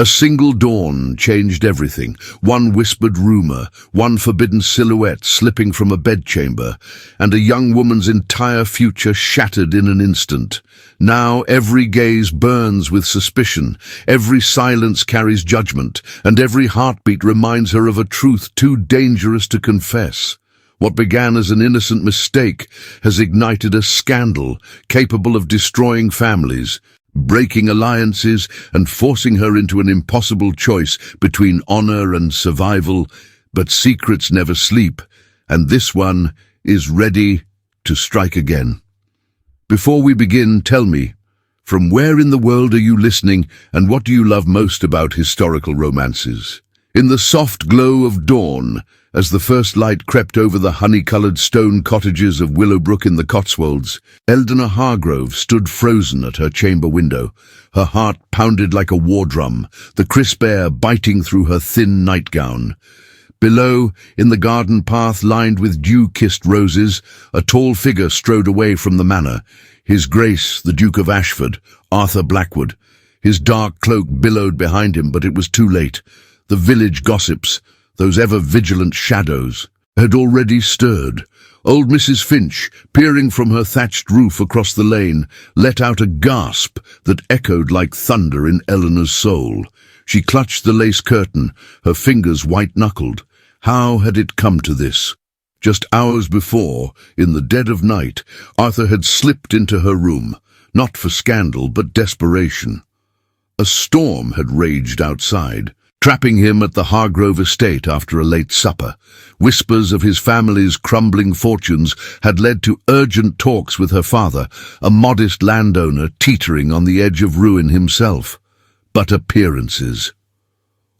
A single dawn changed everything. One whispered rumor, one forbidden silhouette slipping from a bedchamber, and a young woman's entire future shattered in an instant. Now every gaze burns with suspicion, every silence carries judgment, and every heartbeat reminds her of a truth too dangerous to confess. What began as an innocent mistake has ignited a scandal capable of destroying families, breaking alliances, and forcing her into an impossible choice between honor and survival. But secrets never sleep, and this one is ready to strike again. Before we begin, tell me, from where in the world are you listening, and what do you love most about historical romances? In the soft glow of dawn, as the first light crept over the honey-coloured stone cottages of Willowbrook in the Cotswolds, Eldona Hargrove stood frozen at her chamber window. Her heart pounded like a war drum, the crisp air biting through her thin nightgown. Below, in the garden path lined with dew-kissed roses, a tall figure strode away from the manor. His Grace, the Duke of Ashford, Arthur Blackwood. His dark cloak billowed behind him, but it was too late. The village gossips, those ever-vigilant shadows, had already stirred. Old Mrs. Finch, peering from her thatched roof across the lane, let out a gasp that echoed like thunder in Eleanor's soul. She clutched the lace curtain, her fingers white-knuckled. How had it come to this? Just hours before, in the dead of night, Arthur had slipped into her room, not for scandal but desperation. A storm had raged outside, trapping him at the Hargrove estate after a late supper. Whispers of his family's crumbling fortunes had led to urgent talks with her father, a modest landowner teetering on the edge of ruin himself. But appearances.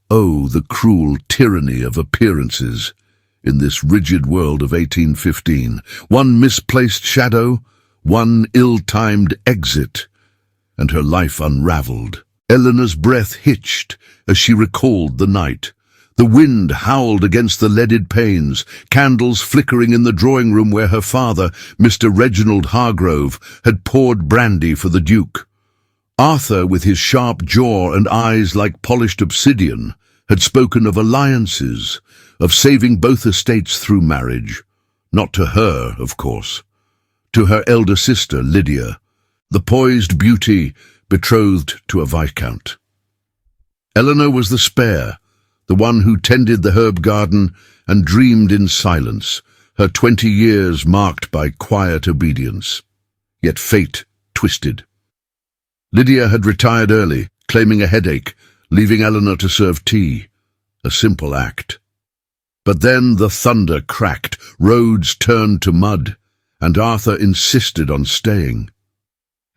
Oh, the cruel tyranny of appearances in this rigid world of 1815. One misplaced shadow, one ill-timed exit, and her life unraveled. Eleanor's breath hitched as she recalled the night. The wind howled against the leaded panes, candles flickering in the drawing room where her father, Mr. Reginald Hargrove, had poured brandy for the Duke. Arthur, with his sharp jaw and eyes like polished obsidian, had spoken of alliances, of saving both estates through marriage. Not to her, of course. To her elder sister, Lydia, the poised beauty betrothed to a viscount. Eleanor was the spare, the one who tended the herb garden and dreamed in silence, her 20 years marked by quiet obedience. Yet fate twisted. Lydia had retired early, claiming a headache, leaving Eleanor to serve tea. A simple act. But then the thunder cracked, roads turned to mud, and Arthur insisted on staying.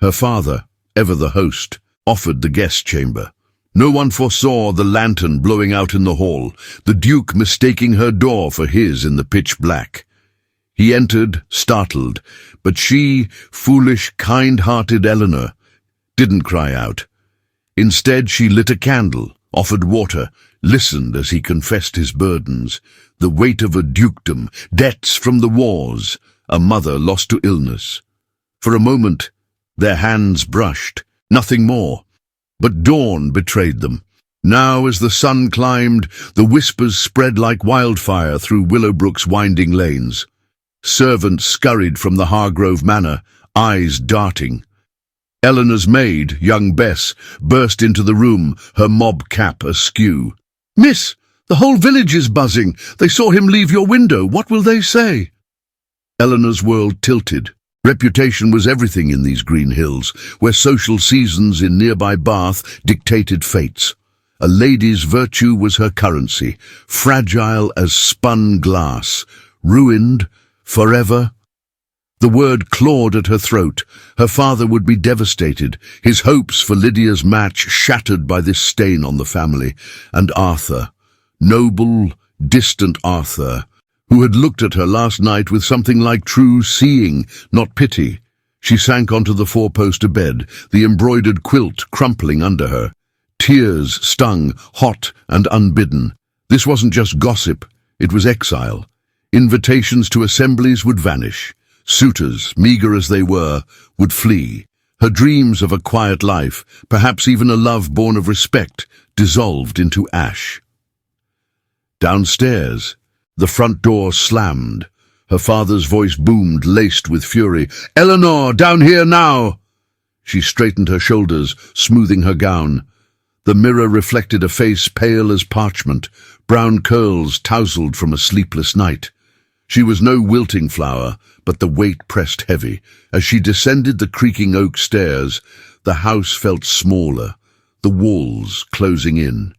Her father, ever the host, offered the guest chamber. No one foresaw the lantern blowing out in the hall, the Duke mistaking her door for his in the pitch black. He entered, startled, but she, foolish, kind-hearted Eleanor, didn't cry out. Instead, she lit a candle, offered water, listened as he confessed his burdens, the weight of a dukedom, debts from the wars, a mother lost to illness. For a moment, their hands brushed, nothing more. But dawn betrayed them. Now, as the sun climbed, the whispers spread like wildfire through Willowbrook's winding lanes. Servants scurried from the Hargrove manor, eyes darting. Eleanor's maid, young Bess, burst into the room, her mob cap askew. "Miss, the whole village is buzzing. They saw him leave your window. What will they say?" Eleanor's world tilted. Reputation was everything in these green hills, where social seasons in nearby Bath dictated fates. A lady's virtue was her currency, fragile as spun glass, ruined forever. The word clawed at her throat. Her father would be devastated, his hopes for Lydia's match shattered by this stain on the family. And Arthur, noble, distant Arthur, who had looked at her last night with something like true seeing, not pity. She sank onto the four-poster bed, the embroidered quilt crumpling under her. Tears stung, hot and unbidden. This wasn't just gossip, it was exile. Invitations to assemblies would vanish. Suitors, meager as they were, would flee. Her dreams of a quiet life, perhaps even a love born of respect, dissolved into ash. Downstairs, the front door slammed. Her father's voice boomed, laced with fury. "Eleanor, down here now!" She straightened her shoulders, smoothing her gown. The mirror reflected a face pale as parchment, brown curls tousled from a sleepless night. She was no wilting flower, but the weight pressed heavy. As she descended the creaking oak stairs, the house felt smaller, the walls closing in.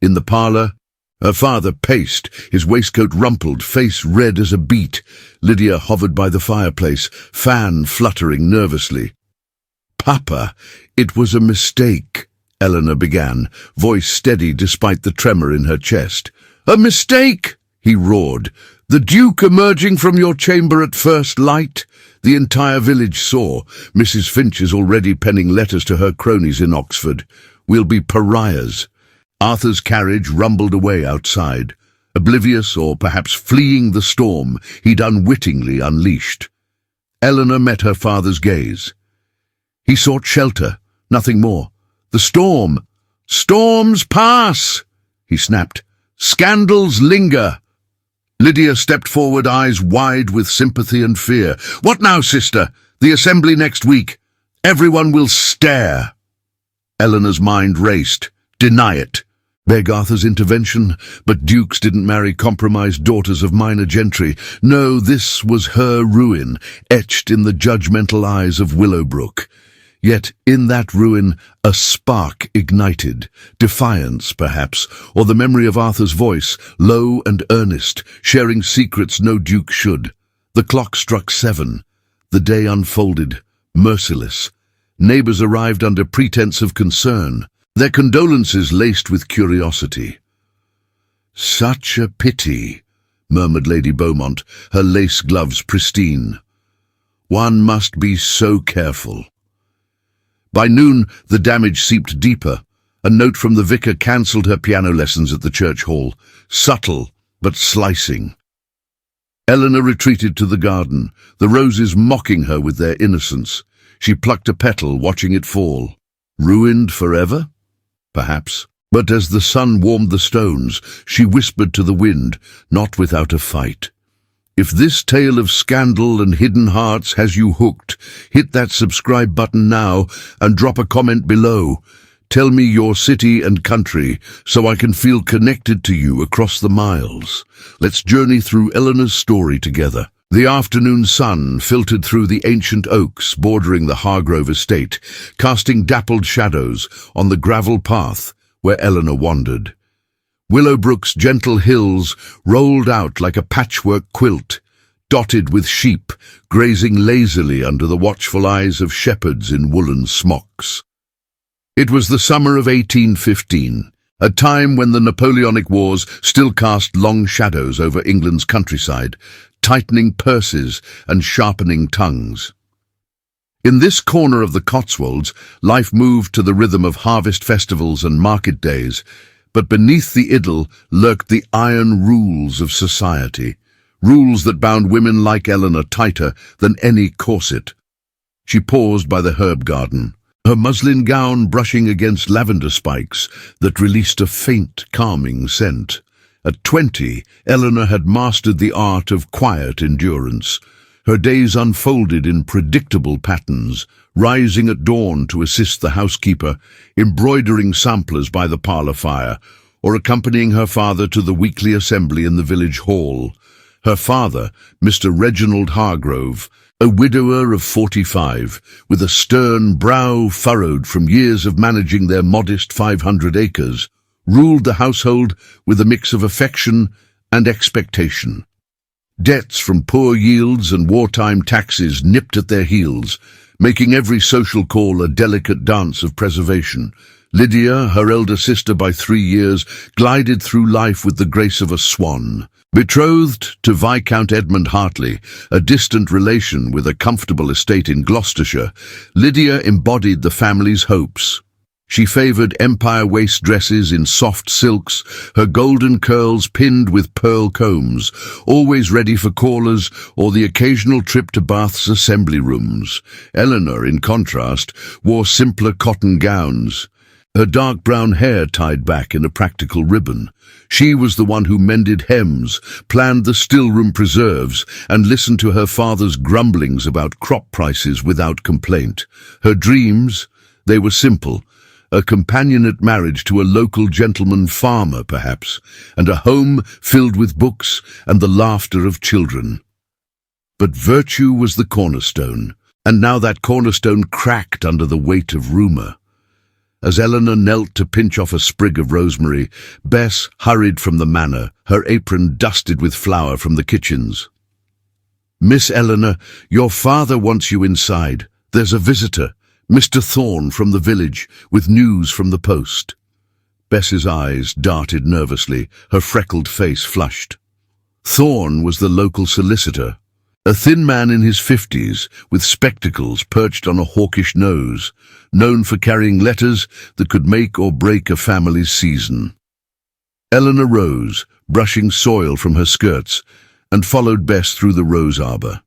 In the parlour, her father paced, his waistcoat rumpled, face red as a beet. Lydia hovered by the fireplace, fan fluttering nervously. "Papa, it was a mistake," Eleanor began, voice steady despite the tremor in her chest. "A mistake?" he roared. "The Duke emerging from your chamber at first light?" The entire village saw. Mrs. Finch is already penning letters to her cronies in Oxford. "We'll be pariahs." Arthur's carriage rumbled away outside. Oblivious, or perhaps fleeing the storm he'd unwittingly unleashed. Eleanor met her father's gaze. He sought shelter, nothing more. "The storm! Storms pass!" he snapped. "Scandals linger!" Lydia stepped forward, eyes wide with sympathy and fear. "What now, sister? The assembly next week. Everyone will stare." Eleanor's mind raced. Deny it. Beg Arthur's intervention, but dukes didn't marry compromised daughters of minor gentry. No, this was her ruin, etched in the judgmental eyes of Willowbrook. Yet in that ruin a spark ignited, defiance perhaps, or the memory of Arthur's voice, low and earnest, sharing secrets no duke should. The clock struck 7. The day unfolded, merciless. Neighbours arrived under pretense of concern, their condolences laced with curiosity. "Such a pity," murmured Lady Beaumont, her lace gloves pristine. "One must be so careful." By noon, the damage seeped deeper. A note from the vicar cancelled her piano lessons at the church hall, subtle but slicing. Eleanor retreated to the garden, the roses mocking her with their innocence. She plucked a petal, watching it fall. Ruined forever? Perhaps. But as the sun warmed the stones, she whispered to the wind, not without a fight. If this tale of scandal and hidden hearts has you hooked, hit that subscribe button now and drop a comment below. Tell me your city and country so I can feel connected to you across the miles. Let's journey through Eleanor's story together. The afternoon sun filtered through the ancient oaks bordering the Hargrove estate, casting dappled shadows on the gravel path where Eleanor wandered. Willowbrook's gentle hills rolled out like a patchwork quilt, dotted with sheep grazing lazily under the watchful eyes of shepherds in woolen smocks. It was the summer of 1815, a time when the Napoleonic Wars still cast long shadows over England's countryside, tightening purses and sharpening tongues. In this corner of the Cotswolds, life moved to the rhythm of harvest festivals and market days, but beneath the idyll lurked the iron rules of society, rules that bound women like Eleanor tighter than any corset. She paused by the herb garden, her muslin gown brushing against lavender spikes that released a faint, calming scent. At 20, Eleanor had mastered the art of quiet endurance. Her days unfolded in predictable patterns, rising at dawn to assist the housekeeper, embroidering samplers by the parlour fire, or accompanying her father to the weekly assembly in the village hall. Her father, Mr. Reginald Hargrove, a widower of 45, with a stern brow furrowed from years of managing their modest 500 acres, ruled the household with a mix of affection and expectation. Debts from poor yields and wartime taxes nipped at their heels, making every social call a delicate dance of preservation. Lydia, her elder sister by 3 years, glided through life with the grace of a swan. Betrothed to Viscount Edmund Hartley, a distant relation with a comfortable estate in Gloucestershire, Lydia embodied the family's hopes. She favoured empire waist dresses in soft silks, her golden curls pinned with pearl combs, always ready for callers or the occasional trip to Bath's assembly rooms. Eleanor, in contrast, wore simpler cotton gowns. her dark brown hair tied back in a practical ribbon. She was the one who mended hems, planned the stillroom preserves, and listened to her father's grumblings about crop prices without complaint. Her dreams, they were simple: a companionate marriage to a local gentleman farmer, perhaps, and a home filled with books and the laughter of children. But virtue was the cornerstone, and now that cornerstone cracked under the weight of rumor. As Eleanor knelt to pinch off a sprig of rosemary, Bess hurried from the manor, her apron dusted with flour from the kitchens. "Miss Eleanor, your father wants you inside. There's a visitor, Mr. Thorne from the village, with news from the post." Bess's eyes darted nervously, her freckled face flushed. Thorne was the local solicitor, a thin man in his 50s, with spectacles perched on a hawkish nose, known for carrying letters that could make or break a family's season. Eleanor rose, brushing soil from her skirts, and followed Bess through the rose arbor.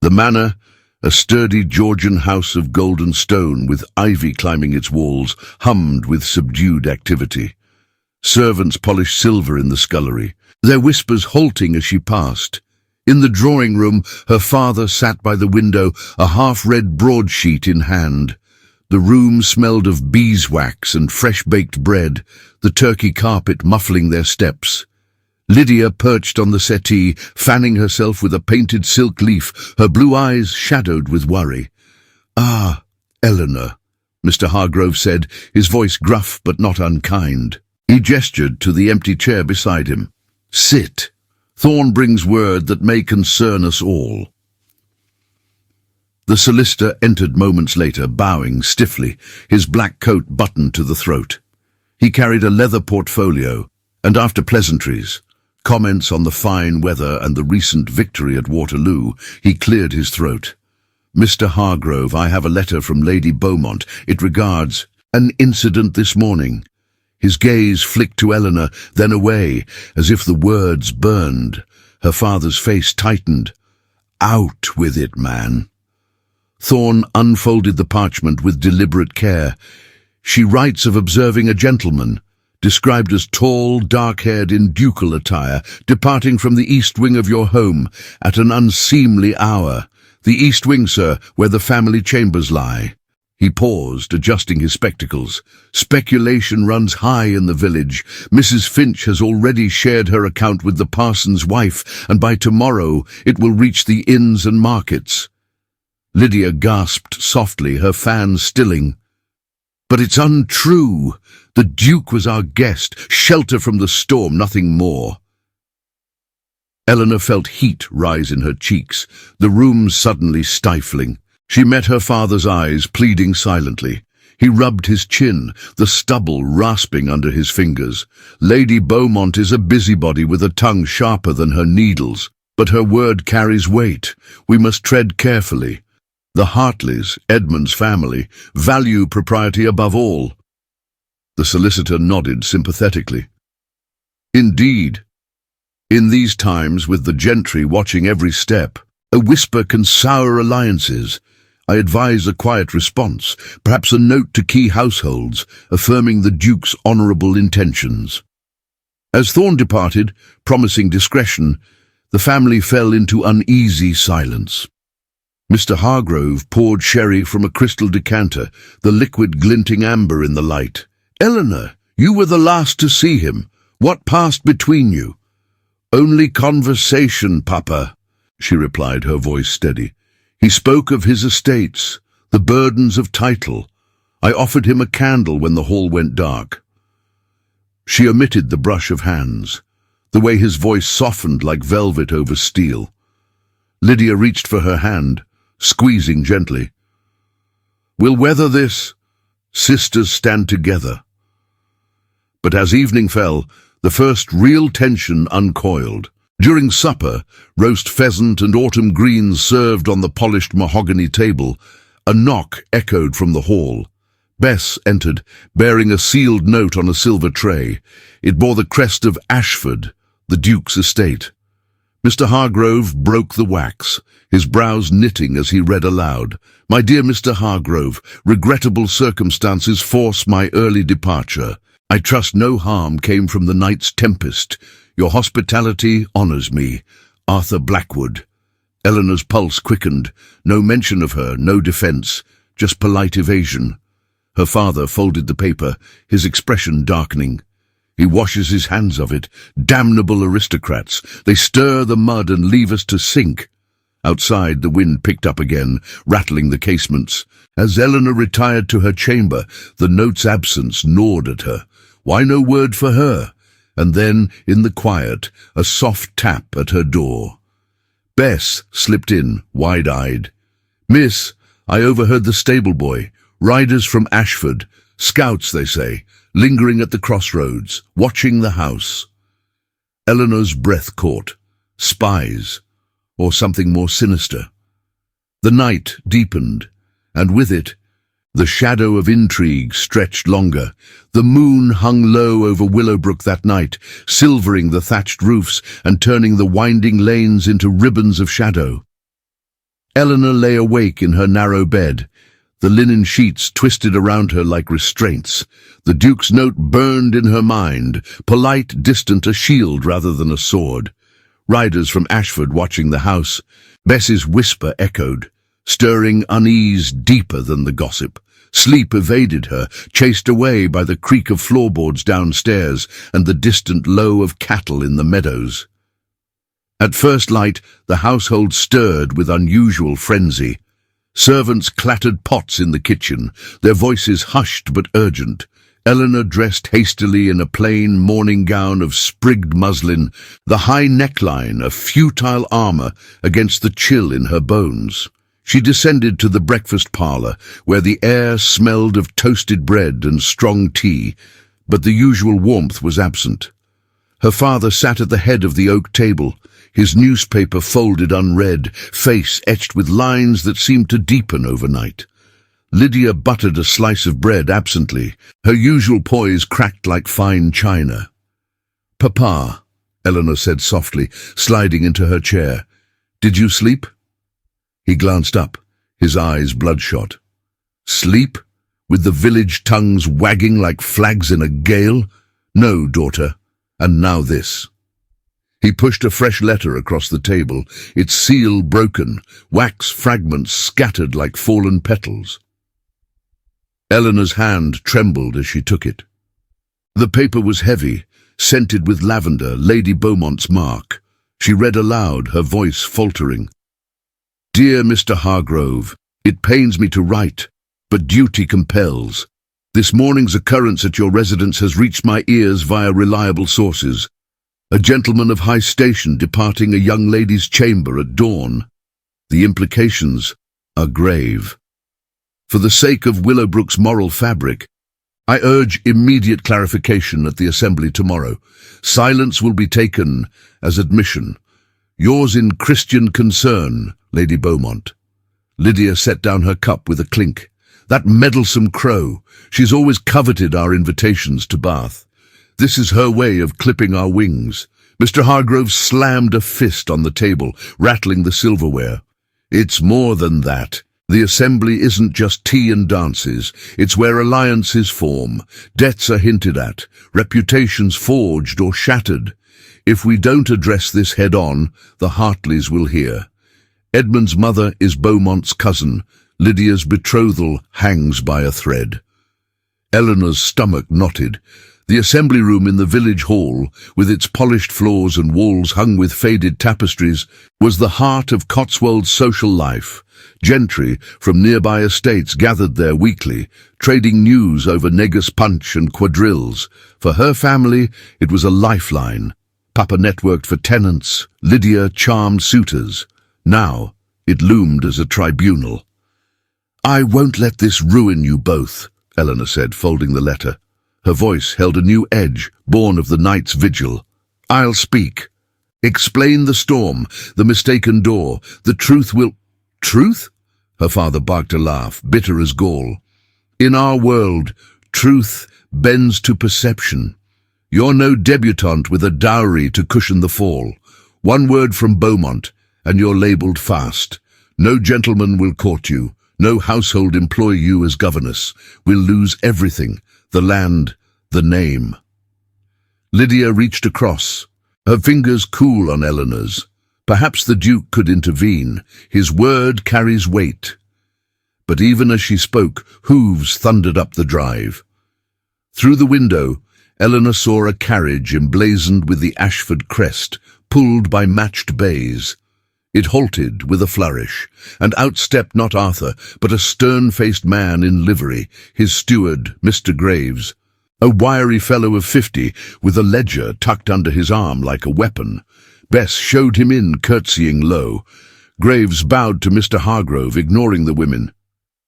The manor, a sturdy Georgian house of golden stone with ivy climbing its walls, hummed with subdued activity. Servants polished silver in the scullery, their whispers halting as she passed. In the drawing room, her father sat by the window, a half-read broadsheet in hand. The room smelled of beeswax and fresh-baked bread, the turkey carpet muffling their steps. Lydia perched on the settee, fanning herself with a painted silk leaf, her blue eyes shadowed with worry. "Ah, Eleanor," Mr. Hargrove said, his voice gruff but not unkind. He gestured to the empty chair beside him. "Sit. Thorne brings word that may concern us all." The solicitor entered moments later, bowing stiffly, his black coat buttoned to the throat. He carried a leather portfolio, and after pleasantries, comments on the fine weather and the recent victory at Waterloo, he cleared his throat. "Mr. Hargrove, I have a letter from Lady Beaumont. It regards an incident this morning." His gaze flicked to Eleanor, then away, as if the words burned. Her father's face tightened. "Out with it, man." Thorne unfolded the parchment with deliberate care. "She writes of observing a gentleman, described as tall, dark-haired in ducal attire, departing from the east wing of your home at an unseemly hour. The east wing, sir, where the family chambers lie." He paused, adjusting his spectacles. "Speculation runs high in the village. Mrs. Finch has already shared her account with the parson's wife, and by tomorrow it will reach the inns and markets." Lydia gasped softly, her fan stilling. "But it's untrue. The Duke was our guest, shelter from the storm, nothing more." Eleanor felt heat rise in her cheeks, the room suddenly stifling. She met her father's eyes, pleading silently. He rubbed his chin, the stubble rasping under his fingers. "Lady Beaumont is a busybody with a tongue sharper than her needles, but her word carries weight. We must tread carefully. The Hartleys, Edmund's family, value propriety above all." The solicitor nodded sympathetically. "Indeed. In these times, with the gentry watching every step, a whisper can sour alliances. I advise a quiet response, perhaps a note to key households, affirming the Duke's honourable intentions." As Thorne departed, promising discretion, the family fell into uneasy silence. Mr. Hargrove poured sherry from a crystal decanter, the liquid glinting amber in the light. "Eleanor, you were the last to see him. What passed between you?" "Only conversation, Papa," she replied, her voice steady. "He spoke of his estates, the burdens of title. I offered him a candle when the hall went dark." She omitted the brush of hands, the way his voice softened like velvet over steel. Lydia reached for her hand, squeezing gently. "We'll weather this. Sisters stand together." But as evening fell, the first real tension uncoiled. During supper, roast pheasant and autumn greens served on the polished mahogany table, a knock echoed from the hall. Bess entered, bearing a sealed note on a silver tray. It bore the crest of Ashford, the Duke's estate. Mr. Hargrove broke the wax, his brows knitting as he read aloud. "My dear Mr. Hargrove, regrettable circumstances force my early departure. I trust no harm came from the night's tempest. Your hospitality honors me. Arthur Blackwood." Eleanor's pulse quickened. No mention of her, no defense, just polite evasion. Her father folded the paper, his expression darkening. "He washes his hands of it. Damnable aristocrats. They stir the mud and leave us to sink." Outside, the wind picked up again, rattling the casements. As Eleanor retired to her chamber, the note's absence gnawed at her. Why no word for her? And then, in the quiet, a soft tap at her door. Bess slipped in, wide-eyed. "Miss, I overheard the stable boy. Riders from Ashford. Scouts, they say, lingering at the crossroads, watching the house." Eleanor's breath caught. Spies, or something more sinister. The night deepened, and with it, the shadow of intrigue stretched longer. The moon hung low over Willowbrook that night, silvering the thatched roofs and turning the winding lanes into ribbons of shadow. Eleanor lay awake in her narrow bed, the linen sheets twisted around her like restraints. The Duke's note burned in her mind, polite, distant, a shield rather than a sword. Riders from Ashford watching the house. Bess's whisper echoed, stirring unease deeper than the gossip. Sleep evaded her, chased away by the creak of floorboards downstairs and the distant low of cattle in the meadows. At first light, the household stirred with unusual frenzy. Servants clattered pots in the kitchen, their voices hushed but urgent. Eleanor dressed hastily in a plain morning gown of sprigged muslin, the high neckline a futile armor against the chill in her bones. She descended to the breakfast parlor, where the air smelled of toasted bread and strong tea, but the usual warmth was absent. Her father sat at the head of the oak table, his newspaper folded unread, face etched with lines that seemed to deepen overnight. Lydia buttered a slice of bread absently, her usual poise cracked like fine china. "Papa," Eleanor said softly, sliding into her chair, "did you sleep?" He glanced up, his eyes bloodshot. "Sleep? With the village tongues wagging like flags in a gale? No, daughter. And now this." He pushed a fresh letter across the table, its seal broken, wax fragments scattered like fallen petals. Eleanor's hand trembled as she took it. The paper was heavy, scented with lavender, Lady Beaumont's mark. She read aloud, her voice faltering. "Dear Mr. Hargrove, it pains me to write, but duty compels. This morning's occurrence at your residence has reached my ears via reliable sources. A gentleman of high station departing a young lady's chamber at dawn. The implications are grave. For the sake of Willowbrook's moral fabric, I urge immediate clarification at the Assembly tomorrow. Silence will be taken as admission. Yours in Christian concern, Lady Beaumont." Lydia set down her cup with a clink. "That meddlesome crow. She's always coveted our invitations to Bath. This is her way of clipping our wings." Mr. Hargrove slammed a fist on the table, rattling the silverware. "It's more than that. The Assembly isn't just tea and dances. It's where alliances form, debts are hinted at, reputations forged or shattered. If we don't address this head-on, the Hartleys will hear. Edmund's mother is Beaumont's cousin. Lydia's betrothal hangs by a thread." Eleanor's stomach knotted. The assembly room in the village hall, with its polished floors and walls hung with faded tapestries, was the heart of Cotswold's social life. Gentry from nearby estates gathered there weekly, trading news over negus punch and quadrilles. For her family, it was a lifeline. Papa networked for tenants, Lydia charmed suitors. Now, it loomed as a tribunal. "I won't let this ruin you both," Eleanor said, folding the letter. Her voice held a new edge, born of the night's vigil. "I'll speak. Explain the storm, the mistaken door. The truth will—" "Truth?" Her father barked a laugh, bitter as gall. "In our world, truth bends to perception. You're no debutante with a dowry to cushion the fall. One word from Beaumont, and you're labelled fast. No gentleman will court you. No household employ you as governess. We'll lose everything, the land, the name. Lydia reached across, her fingers cool on Eleanor's. Perhaps the Duke could intervene. His word carries weight. But even as she spoke, hooves thundered up the drive. Through the window, Eleanor saw a carriage emblazoned with the Ashford crest, pulled by matched bays. It halted with a flourish, and out stepped not Arthur, but a stern-faced man in livery, his steward, Mr. Graves. A wiry fellow of 50, with a ledger tucked under his arm like a weapon. Bess showed him in, curtsying low. Graves bowed to Mr. Hargrove, ignoring the women.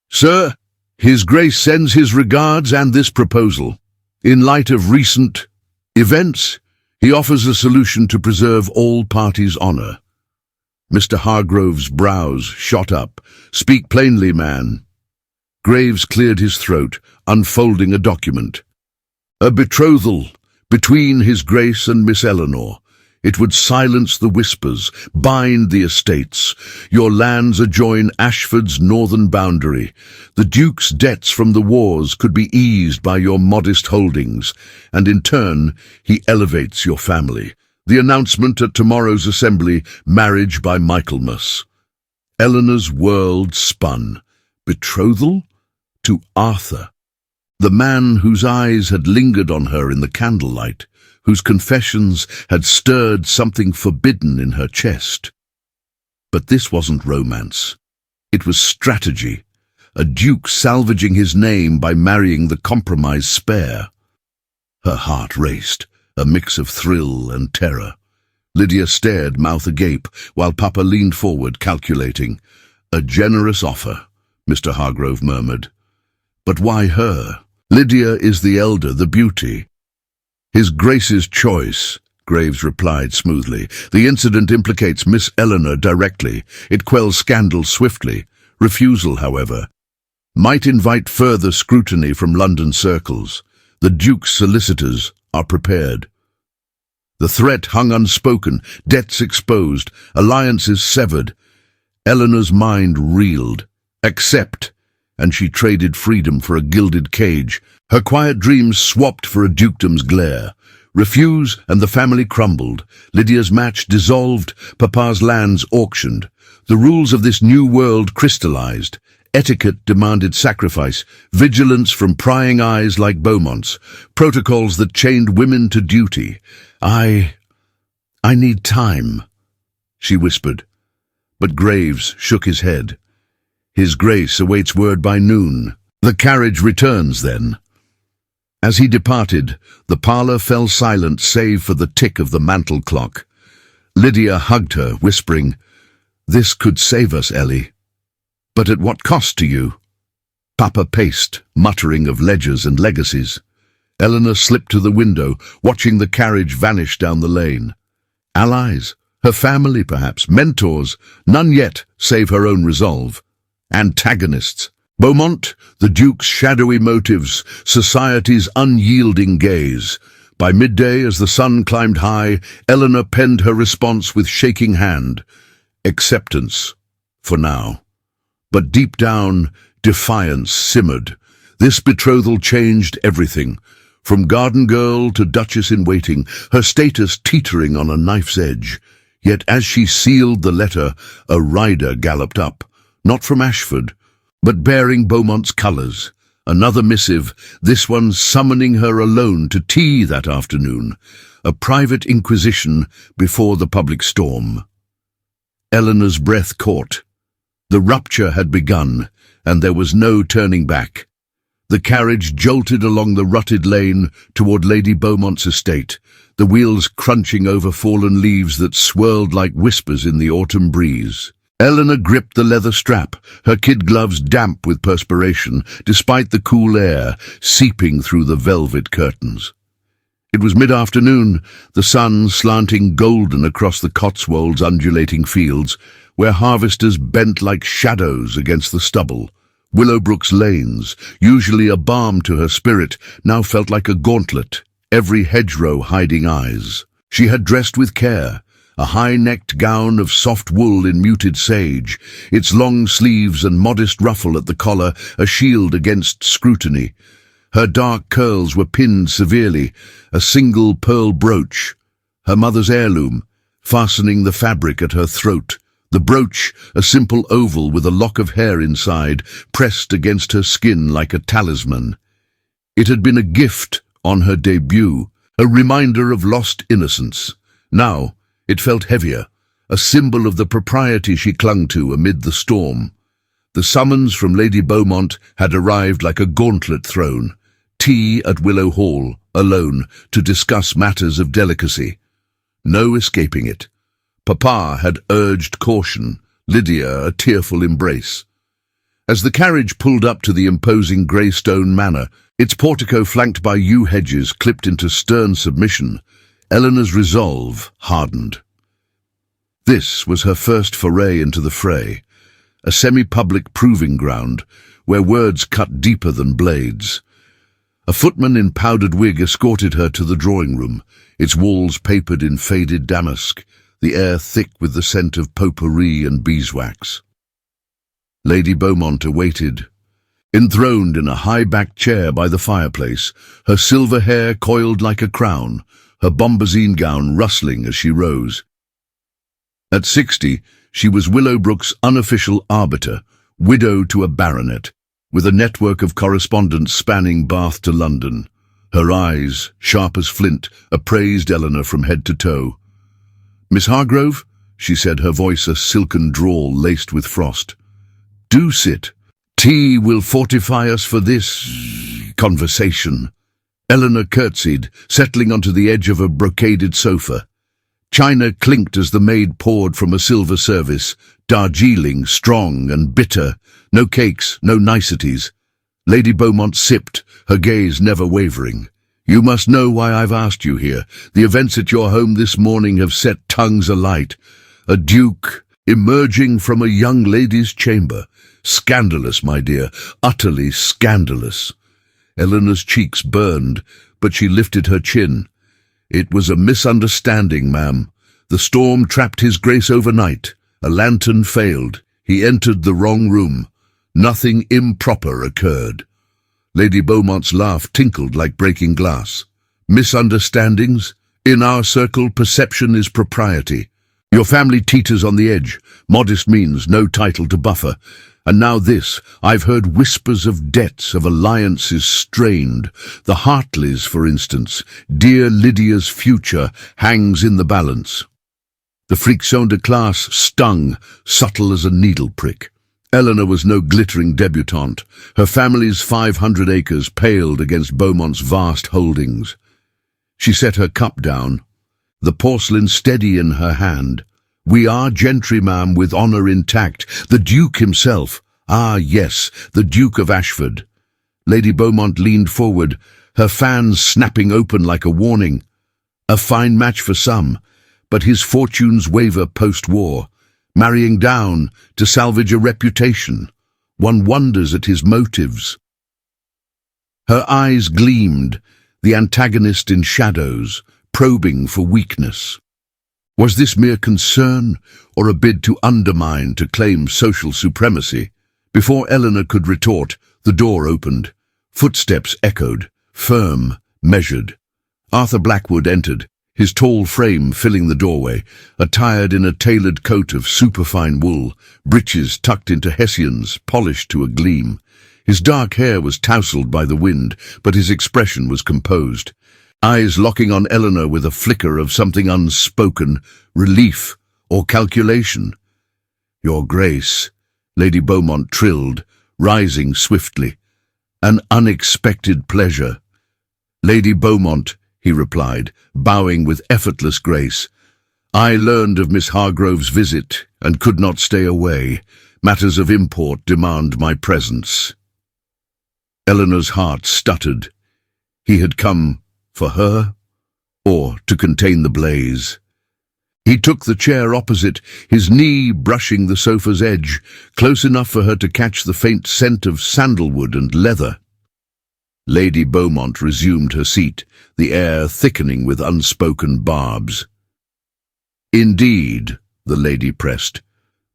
"Sir, His Grace sends his regards and this proposal. In light of recent events, he offers a solution to preserve all parties' honour." Mr. Hargrove's brows shot up. "Speak plainly, man." Graves cleared his throat, unfolding a document. A betrothal between His Grace and Miss Eleanor. It would silence the whispers, bind the estates. Your lands adjoin Ashford's northern boundary. The Duke's debts from the wars could be eased by your modest holdings, and in turn he elevates your family. The announcement at tomorrow's assembly, marriage by Michaelmas. Eleanor's world spun. Betrothal? To Arthur. The man whose eyes had lingered on her in the candlelight, whose confessions had stirred something forbidden in her chest. But this wasn't romance. It was strategy, a duke salvaging his name by marrying the compromised spare. Her heart raced, a mix of thrill and terror. Lydia stared, mouth agape, while Papa leaned forward, calculating. "A generous offer," Mr. Hargrove murmured. "But why her? Lydia is the elder, the beauty." "His Grace's choice," Graves replied smoothly. "The incident implicates Miss Eleanor directly. It quells scandal swiftly. Refusal, however, might invite further scrutiny from London circles. The Duke's solicitors are prepared." The threat hung unspoken, debts exposed, alliances severed. Eleanor's mind reeled. Accept, and she traded freedom for a gilded cage. Her quiet dreams swapped for a dukedom's glare. Refuse, and the family crumbled. Lydia's match dissolved, Papa's lands auctioned. The rules of this new world crystallized. Etiquette demanded sacrifice, vigilance from prying eyes like Beaumont's, protocols that chained women to duty. I need time," she whispered. But Graves shook his head. "His Grace awaits word by noon. The carriage returns then." As he departed, the parlour fell silent save for the tick of the mantel clock. Lydia hugged her, whispering, "This could save us, Ellie. But at what cost to you?" Papa paced, muttering of ledgers and legacies. Eleanor slipped to the window, watching the carriage vanish down the lane. Allies? Her family, perhaps? Mentors? None yet, save her own resolve. Antagonists? Beaumont, the Duke's shadowy motives, society's unyielding gaze. By midday, as the sun climbed high, Eleanor penned her response with shaking hand. Acceptance, for now. But deep down, defiance simmered. This betrothal changed everything. From garden girl to duchess-in-waiting, her status teetering on a knife's edge. Yet as she sealed the letter, a rider galloped up, not from Ashford, but bearing Beaumont's colours. Another missive, this one summoning her alone to tea that afternoon, a private inquisition before the public storm. Eleanor's breath caught. The rupture had begun, and there was no turning back. The carriage jolted along the rutted lane toward Lady Beaumont's estate, the wheels crunching over fallen leaves that swirled like whispers in the autumn breeze. Eleanor gripped the leather strap, her kid gloves damp with perspiration, despite the cool air seeping through the velvet curtains. It was mid-afternoon, the sun slanting golden across the Cotswolds' undulating fields, where harvesters bent like shadows against the stubble. Willowbrook's lanes, usually a balm to her spirit, now felt like a gauntlet, every hedgerow hiding eyes. She had dressed with care, a high-necked gown of soft wool in muted sage, its long sleeves and modest ruffle at the collar a shield against scrutiny. Her dark curls were pinned severely, a single pearl brooch, her mother's heirloom, fastening the fabric at her throat. The brooch, a simple oval with a lock of hair inside, pressed against her skin like a talisman. It had been a gift on her debut, a reminder of lost innocence. Now, it felt heavier, a symbol of the propriety she clung to amid the storm. The summons from Lady Beaumont had arrived like a gauntlet thrown. Tea at Willow Hall, alone, to discuss matters of delicacy. No escaping it. Papa had urged caution, Lydia a tearful embrace. As the carriage pulled up to the imposing grey-stone manor, its portico flanked by yew hedges clipped into stern submission, Eleanor's resolve hardened. This was her first foray into the fray, a semi-public proving ground where words cut deeper than blades. A footman in powdered wig escorted her to the drawing-room, its walls papered in faded damask, the air thick with the scent of potpourri and beeswax. Lady Beaumont awaited, enthroned in a high-backed chair by the fireplace, her silver hair coiled like a crown, her bombazine gown rustling as she rose. At 60, she was Willowbrook's unofficial arbiter, widow to a baronet, with a network of correspondence spanning Bath to London. Her eyes, sharp as flint, appraised Eleanor from head to toe. "Miss Hargrove," she said, her voice a silken drawl laced with frost. "Do sit. Tea will fortify us for this conversation." Eleanor curtsied, settling onto the edge of a brocaded sofa. China clinked as the maid poured from a silver service, Darjeeling, strong and bitter, no cakes, no niceties. Lady Beaumont sipped, her gaze never wavering. "You must know why I've asked you here. The events at your home this morning have set tongues alight. A duke emerging from a young lady's chamber. Scandalous, my dear, utterly scandalous." Eleanor's cheeks burned, but she lifted her chin. "It was a misunderstanding, ma'am. The storm trapped his grace overnight. A lantern failed. He entered the wrong room. Nothing improper occurred." Lady Beaumont's laugh tinkled like breaking glass. "Misunderstandings? In our circle, perception is propriety. Your family teeters on the edge. Modest means no title to buffer. And now this, I've heard whispers of debts, of alliances strained. The Hartleys, for instance, dear Lydia's future hangs in the balance." The friction de classe stung, subtle as a needle prick. Eleanor was no glittering debutante. Her family's 500 acres paled against Beaumont's vast holdings. She set her cup down, the porcelain steady in her hand. "We are gentry, ma'am, with honour intact. The Duke himself. Ah, yes, the Duke of Ashford." Lady Beaumont leaned forward, her fans snapping open like a warning. "A fine match for some, but his fortunes waver post-war. Marrying down to salvage a reputation. One wonders at his motives." Her eyes gleamed, the antagonist in shadows, probing for weakness. Was this mere concern, or a bid to undermine, to claim social supremacy? Before Eleanor could retort, the door opened. Footsteps echoed, firm, measured. Arthur Blackwood entered, his tall frame filling the doorway, attired in a tailored coat of superfine wool, breeches tucked into hessians, polished to a gleam. His dark hair was tousled by the wind, but his expression was composed. Eyes locking on Eleanor with a flicker of something unspoken, relief or calculation. "Your Grace," Lady Beaumont trilled, rising swiftly. "An unexpected pleasure." "Lady Beaumont," he replied, bowing with effortless grace. "I learned of Miss Hargrove's visit and could not stay away. Matters of import demand my presence." Eleanor's heart stuttered. He had come for her, or to contain the blaze. He took the chair opposite, his knee brushing the sofa's edge, close enough for her to catch the faint scent of sandalwood and leather. Lady Beaumont resumed her seat, the air thickening with unspoken barbs. Indeed, the lady pressed.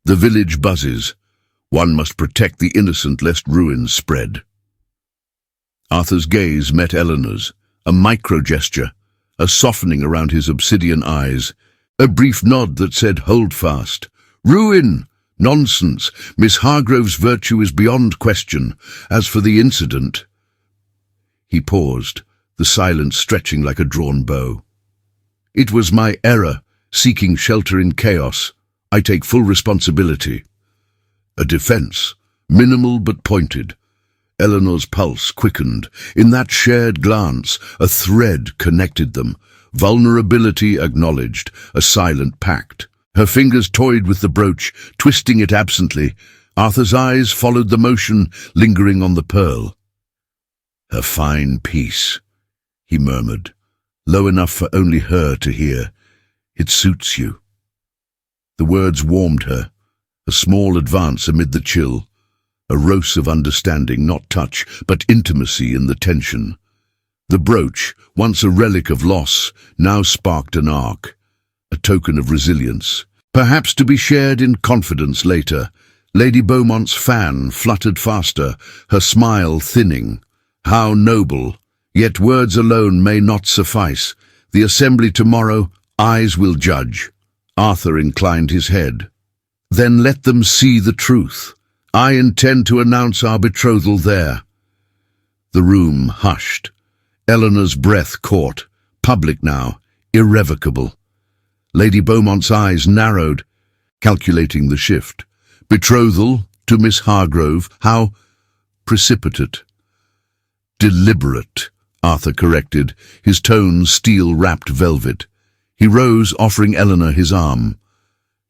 The village buzzes. One must protect the innocent lest ruin spread. Arthur's gaze met Eleanor's, a micro-gesture, a softening around his obsidian eyes, a brief nod that said, "Hold fast." "Ruin! Nonsense. Miss Hargrove's virtue is beyond question. As for the incident—" He paused, the silence stretching like a drawn bow. "It was my error, seeking shelter in chaos. I take full responsibility." A defense, minimal but pointed. Eleanor's pulse quickened. In that shared glance, a thread connected them. Vulnerability acknowledged, a silent pact. Her fingers toyed with the brooch, twisting it absently. Arthur's eyes followed the motion, lingering on the pearl. "A fine piece," he murmured, low enough for only her to hear. "It suits you." The words warmed her, a small advance amid the chill, a rose of understanding, not touch, but intimacy in the tension. The brooch, once a relic of loss, now sparked an arc, a token of resilience, perhaps to be shared in confidence later. Lady Beaumont's fan fluttered faster, her smile thinning. How noble! Yet words alone may not suffice. The assembly tomorrow, eyes will judge. Arthur inclined his head. "Then let them see the truth. I intend to announce our betrothal there." The room hushed. Eleanor's breath caught. Public now, irrevocable. Lady Beaumont's eyes narrowed, calculating the shift. Betrothal to Miss Hargrove, how precipitate. "Deliberate," Arthur corrected, his tone steel-wrapped velvet. He rose, offering Eleanor his arm.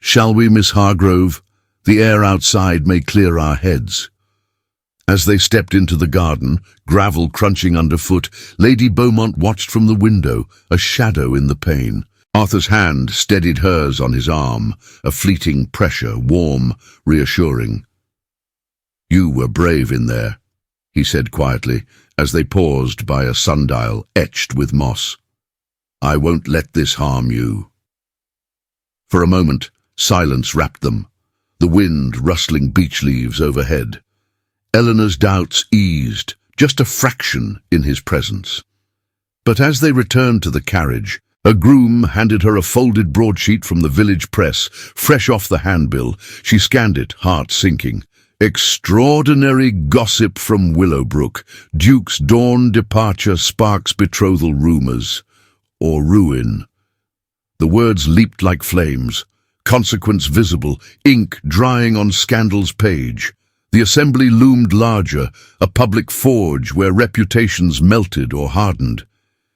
"Shall we, Miss Hargrove? The air outside may clear our heads." As they stepped into the garden, gravel crunching underfoot, Lady Beaumont watched from the window, a shadow in the pane. Arthur's hand steadied hers on his arm, a fleeting pressure, warm, reassuring. "You were brave in there," he said quietly, as they paused by a sundial etched with moss. "I won't let this harm you." For a moment, silence wrapped them, the wind rustling beech leaves overhead. Eleanor's doubts eased, just a fraction in his presence. But as they returned to the carriage, a groom handed her a folded broadsheet from the village press, fresh off the handbill. She scanned it, heart sinking. "Extraordinary gossip from Willowbrook. Duke's dawn departure sparks betrothal rumors. Or ruin." The words leaped like flames. Consequence visible, ink drying on scandal's page. The assembly loomed larger, a public forge where reputations melted or hardened.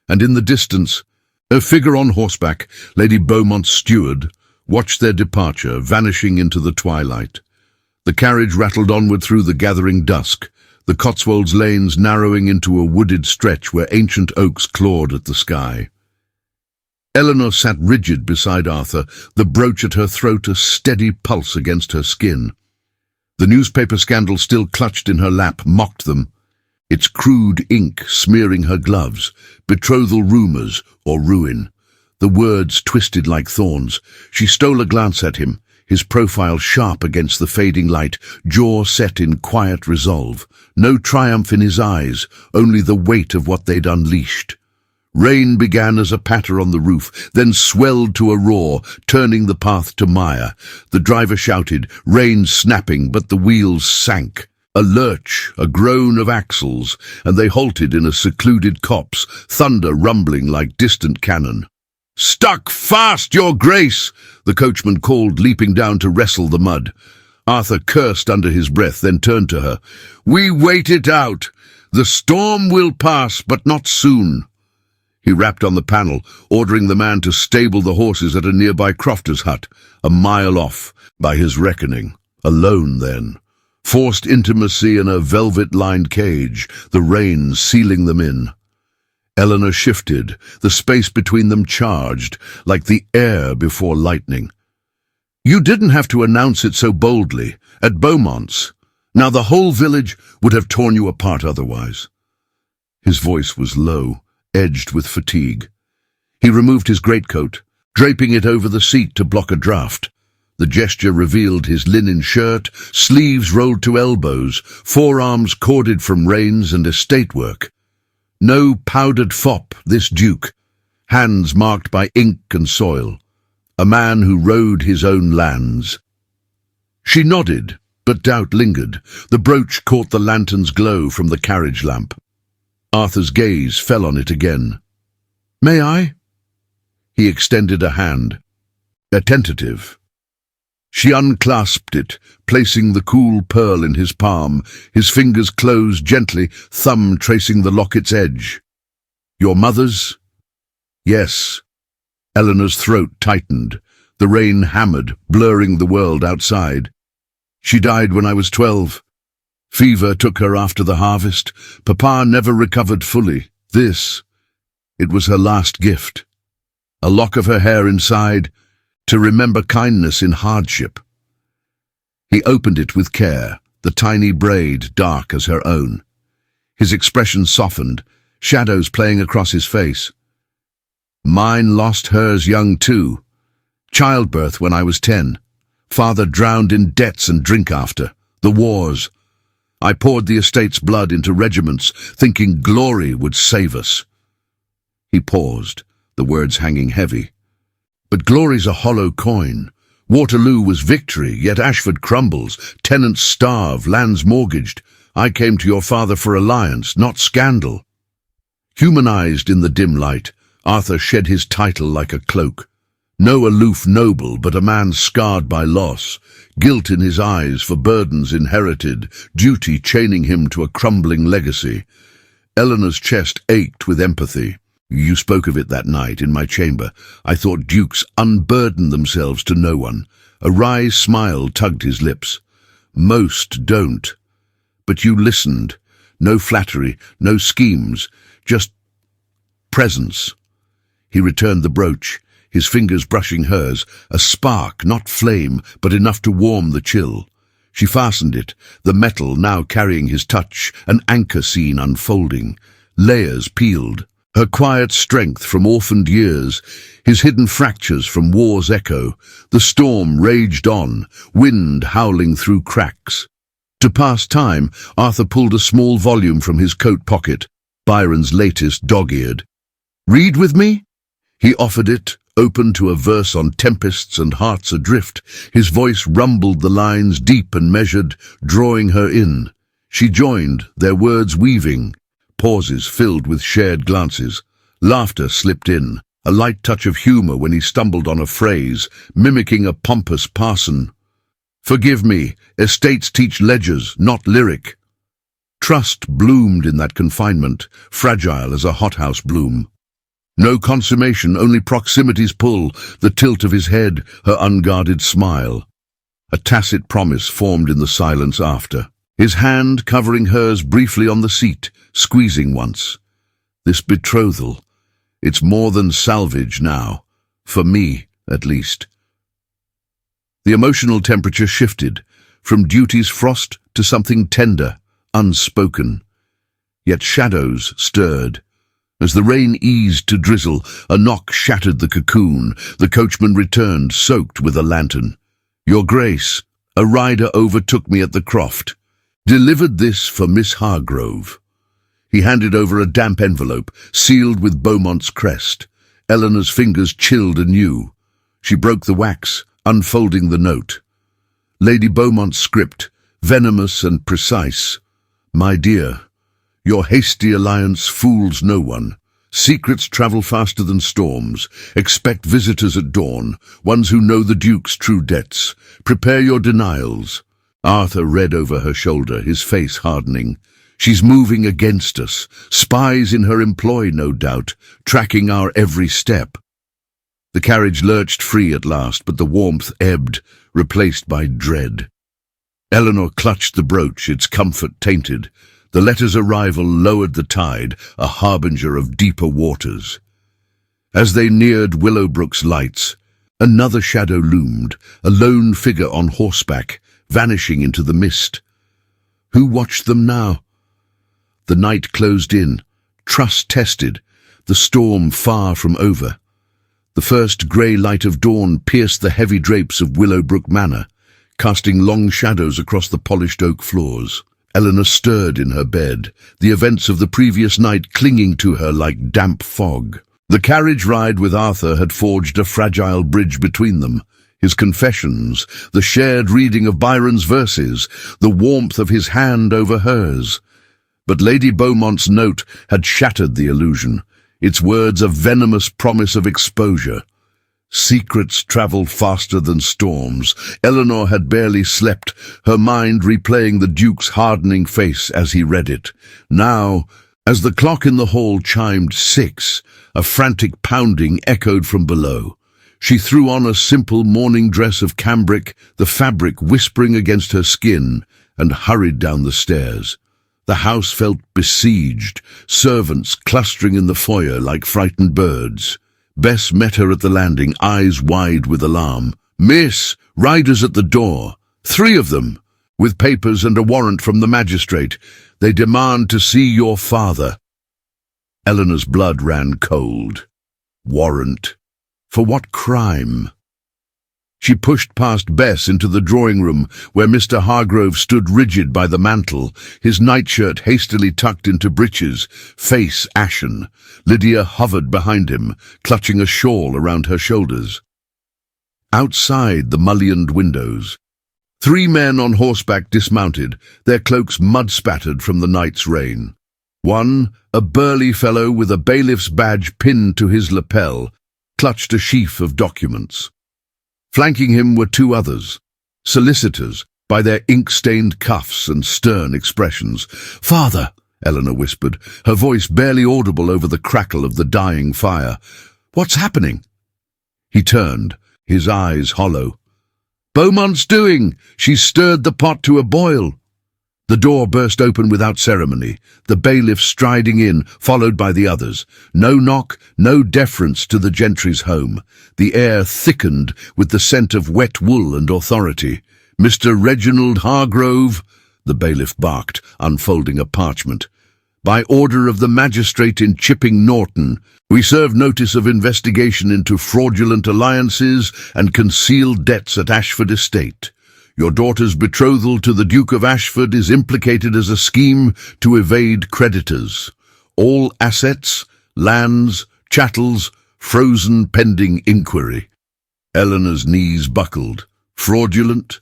And in the distance, a figure on horseback, Lady Beaumont's steward, watched their departure, vanishing into the twilight. The carriage rattled onward through the gathering dusk, the Cotswolds lanes narrowing into a wooded stretch where ancient oaks clawed at the sky. Eleanor sat rigid beside Arthur, the brooch at her throat a steady pulse against her skin. The newspaper scandal still clutched in her lap mocked them, its crude ink smearing her gloves, betrothal rumors or ruin. The words twisted like thorns. She stole a glance at him, his profile sharp against the fading light, jaw set in quiet resolve. No triumph in his eyes, only the weight of what they'd unleashed. Rain began as a patter on the roof, then swelled to a roar, turning the path to mire. The driver shouted, rein snapping, but the wheels sank. A lurch, a groan of axles, and they halted in a secluded copse, thunder rumbling like distant cannon. "Stuck fast, your grace!" the coachman called, leaping down to wrestle the mud. Arthur cursed under his breath, then turned to her. "We wait it out. The storm will pass, but not soon." He rapped on the panel, ordering the man to stable the horses at a nearby crofter's hut, a mile off, by his reckoning. Alone, then. Forced intimacy in a velvet-lined cage, the rain sealing them in. Eleanor shifted, the space between them charged, like the air before lightning. "You didn't have to announce it so boldly, at Beaumont's. Now the whole village would have torn you apart otherwise." His voice was low, edged with fatigue. He removed his greatcoat, draping it over the seat to block a draught. The gesture revealed his linen shirt, sleeves rolled to elbows, forearms corded from reins and estate work. No powdered fop, this duke. Hands marked by ink and soil. A man who rode his own lands. She nodded, but doubt lingered. The brooch caught the lantern's glow from the carriage lamp. Arthur's gaze fell on it again. "May I?" He extended a hand. A tentative. She unclasped it, placing the cool pearl in his palm. His fingers closed gently, thumb tracing the locket's edge. "Your mother's?" "Yes." Eleanor's throat tightened. The rain hammered, blurring the world outside. "She died when I was 12. Fever took her after the harvest. Papa never recovered fully. It was her last gift. A lock of her hair inside, to remember kindness in hardship." He opened it with care, the tiny braid dark as her own. His expression softened, shadows playing across his face. "Mine lost hers young too. Childbirth when I was 10. Father drowned in debts and drink after. The wars. I poured the estate's blood into regiments, thinking glory would save us." He paused, the words hanging heavy. "But glory's a hollow coin. Waterloo was victory, yet Ashford crumbles. Tenants starve, lands mortgaged. I came to your father for alliance, not scandal." Humanized in the dim light, Arthur shed his title like a cloak. No aloof noble, but a man scarred by loss, guilt in his eyes for burdens inherited, duty chaining him to a crumbling legacy. Eleanor's chest ached with empathy. "You spoke of it that night in my chamber. I thought dukes unburden themselves to no one." A wry smile tugged his lips. "Most don't. But you listened. No flattery, no schemes, just presence." He returned the brooch, his fingers brushing hers, a spark, not flame, but enough to warm the chill. She fastened it, the metal now carrying his touch, an anchor scene unfolding. Layers peeled. Her quiet strength from orphaned years, his hidden fractures from war's echo. The storm raged on, wind howling through cracks. To pass time, Arthur pulled a small volume from his coat pocket, Byron's latest dog-eared. "Read with me?" He offered it, open to a verse on tempests and hearts adrift. His voice rumbled the lines deep and measured, drawing her in. She joined, their words weaving. Pauses filled with shared glances. Laughter slipped in, a light touch of humor when he stumbled on a phrase, mimicking a pompous parson. "Forgive me, estates teach ledgers, not lyric." Trust bloomed in that confinement, fragile as a hothouse bloom. No consummation, only proximity's pull, the tilt of his head, her unguarded smile. A tacit promise formed in the silence after. His hand covering hers briefly on the seat, squeezing once. This betrothal, it's more than salvage now, for me at least. The emotional temperature shifted, from duty's frost to something tender, unspoken. Yet shadows stirred. As the rain eased to drizzle, a knock shattered the cocoon. The coachman returned, soaked with a lantern. "Your Grace, a rider overtook me at the croft. Delivered this for Miss Hargrove." He handed over a damp envelope, sealed with Beaumont's crest. Eleanor's fingers chilled anew. She broke the wax, unfolding the note. Lady Beaumont's script, venomous and precise. "My dear, your hasty alliance fools no one. Secrets travel faster than storms. Expect visitors at dawn, ones who know the Duke's true debts. Prepare your denials." Arthur read over her shoulder, his face hardening. "She's moving against us. Spies in her employ, no doubt, tracking our every step." The carriage lurched free at last, but the warmth ebbed, replaced by dread. Eleanor clutched the brooch, its comfort tainted. The letter's arrival lowered the tide, a harbinger of deeper waters. As they neared Willowbrook's lights, another shadow loomed, a lone figure on horseback, vanishing into the mist. Who watched them now? The night closed in, trust tested, the storm far from over. The first grey light of dawn pierced the heavy drapes of Willowbrook Manor, casting long shadows across the polished oak floors. Eleanor stirred in her bed, the events of the previous night clinging to her like damp fog. The carriage ride with Arthur had forged a fragile bridge between them. His confessions, the shared reading of Byron's verses, the warmth of his hand over hers. But Lady Beaumont's note had shattered the illusion, its words a venomous promise of exposure. Secrets travelled faster than storms. Eleanor had barely slept, her mind replaying the Duke's hardening face as he read it. Now, as the clock in the hall chimed 6, a frantic pounding echoed from below. She threw on a simple morning dress of cambric, the fabric whispering against her skin, and hurried down the stairs. The house felt besieged, servants clustering in the foyer like frightened birds. Bess met her at the landing, eyes wide with alarm. "Miss, riders at the door. 3 of them, with papers and a warrant from the magistrate. They demand to see your father." Eleanor's blood ran cold. Warrant? For what crime? She pushed past Bess into the drawing room, where Mr. Hargrove stood rigid by the mantel, his nightshirt hastily tucked into breeches, face ashen. Lydia hovered behind him, clutching a shawl around her shoulders. Outside the mullioned windows, 3 men on horseback dismounted, their cloaks mud-spattered from the night's rain. One, a burly fellow with a bailiff's badge pinned to his lapel, clutched a sheaf of documents. Flanking him were 2 others, solicitors, by their ink-stained cuffs and stern expressions. "Father," Eleanor whispered, her voice barely audible over the crackle of the dying fire. "What's happening?" He turned, his eyes hollow. "Beaumont's doing! She's stirred the pot to a boil." The door burst open without ceremony, the bailiff striding in, followed by the others. No knock, no deference to the gentry's home. The air thickened with the scent of wet wool and authority. "Mr. Reginald Hargrove," the bailiff barked, unfolding a parchment. "By order of the magistrate in Chipping Norton, we serve notice of investigation into fraudulent alliances and concealed debts at Ashford Estate. Your daughter's betrothal to the Duke of Ashford is implicated as a scheme to evade creditors. All assets, lands, chattels, frozen pending inquiry." Eleanor's knees buckled. Fraudulent?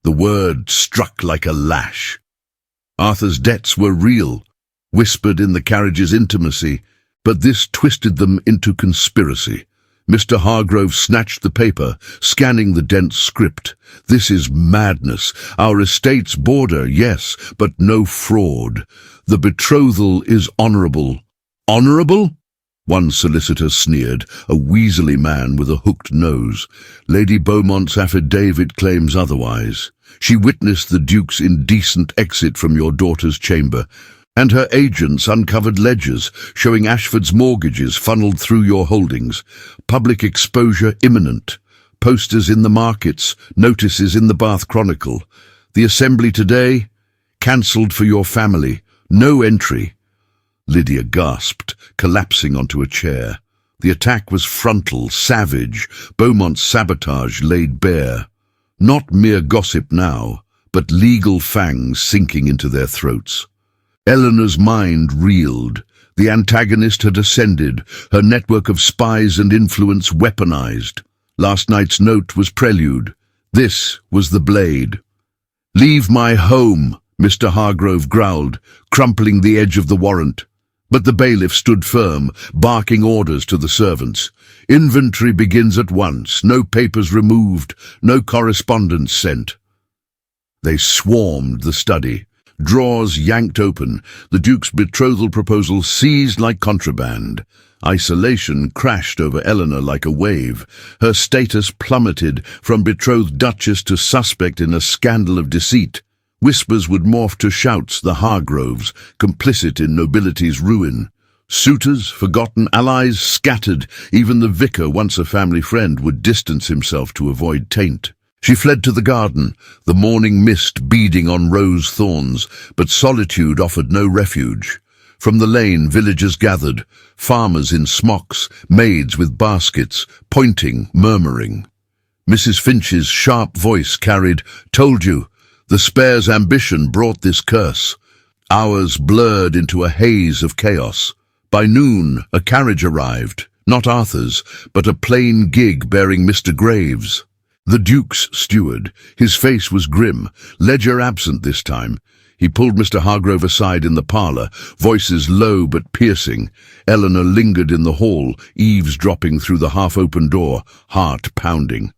The word struck like a lash. Arthur's debts were real, whispered in the carriage's intimacy, but this twisted them into conspiracy. Mr. Hargrove snatched the paper, scanning the dense script. "This is madness. Our estate's border, yes, but no fraud. The betrothal is honourable." "Honourable?" One solicitor sneered, a weaselly man with a hooked nose. "Lady Beaumont's affidavit claims otherwise. She witnessed the Duke's indecent exit from your daughter's chamber, and her agents uncovered ledgers showing Ashford's mortgages funneled through your holdings. Public exposure imminent. Posters in the markets, notices in the Bath Chronicle. The assembly today? Cancelled for your family. No entry." Lydia gasped, collapsing onto a chair. The attack was frontal, savage, Beaumont's sabotage laid bare. Not mere gossip now, but legal fangs sinking into their throats. Eleanor's mind reeled. The antagonist had ascended, her network of spies and influence weaponized. Last night's note was prelude. This was the blade. "Leave my home," Mr. Hargrove growled, crumpling the edge of the warrant. But the bailiff stood firm, barking orders to the servants. "Inventory begins at once, no papers removed, no correspondence sent." They swarmed the study. Drawers yanked open, the Duke's betrothal proposal seized like contraband. Isolation crashed over Eleanor like a wave. Her status plummeted from betrothed duchess to suspect in a scandal of deceit. Whispers would morph to shouts, the Hargroves, complicit in nobility's ruin. Suitors, forgotten, allies scattered. Even the vicar, once a family friend, would distance himself to avoid taint. She fled to the garden, the morning mist beading on rose thorns, but solitude offered no refuge. From the lane, villagers gathered, farmers in smocks, maids with baskets, pointing, murmuring. Mrs. Finch's sharp voice carried, "Told you, the spare's ambition brought this curse." Hours blurred into a haze of chaos. By noon, a carriage arrived, not Arthur's, but a plain gig bearing Mr. Graves. The Duke's steward. His face was grim, ledger absent this time. He pulled Mr. Hargrove aside in the parlour, voices low but piercing. Eleanor lingered in the hall, eavesdropping through the half-open door, heart pounding.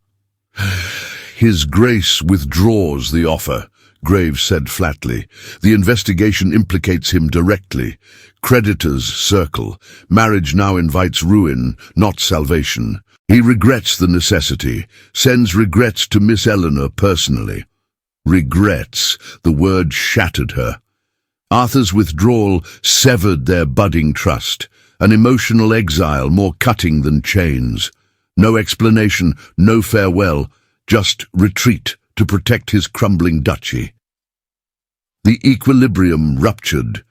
"His Grace withdraws the offer," Graves said flatly. "The investigation implicates him directly. Creditors circle. Marriage now invites ruin, not salvation. He regrets the necessity, sends regrets to Miss Eleanor personally." Regrets, the word shattered her. Arthur's withdrawal severed their budding trust, an emotional exile more cutting than chains. No explanation, no farewell, just retreat to protect his crumbling duchy. The equilibrium ruptured.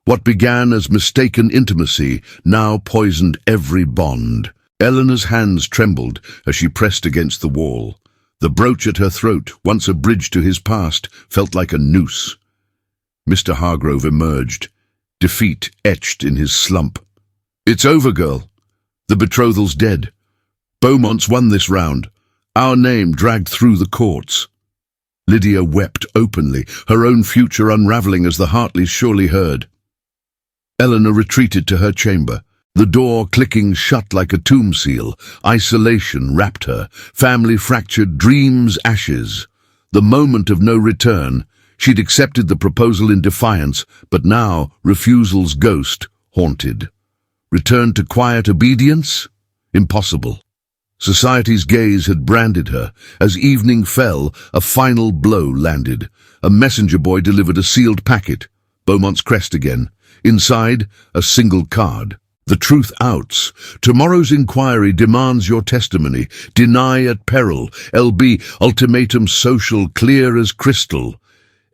What began as mistaken intimacy now poisoned every bond. Eleanor's hands trembled as she pressed against the wall. The brooch at her throat, once a bridge to his past, felt like a noose. Mr. Hargrove emerged, defeat etched in his slump. "It's over, girl. The betrothal's dead. Beaumont's won this round. Our name dragged through the courts." Lydia wept openly, her own future unravelling as the Hartleys surely heard. Eleanor retreated to her chamber, the door clicking shut like a tomb seal. Isolation wrapped her, family fractured, dreams ashes. The moment of no return. She'd accepted the proposal in defiance, but now refusal's ghost haunted. Return to quiet obedience? Impossible. Society's gaze had branded her. As evening fell, a final blow landed. A messenger boy delivered a sealed packet. Beaumont's crest again. Inside, a single card. "The truth outs. Tomorrow's inquiry demands your testimony. Deny at peril. LB, ultimatum social, clear as crystal."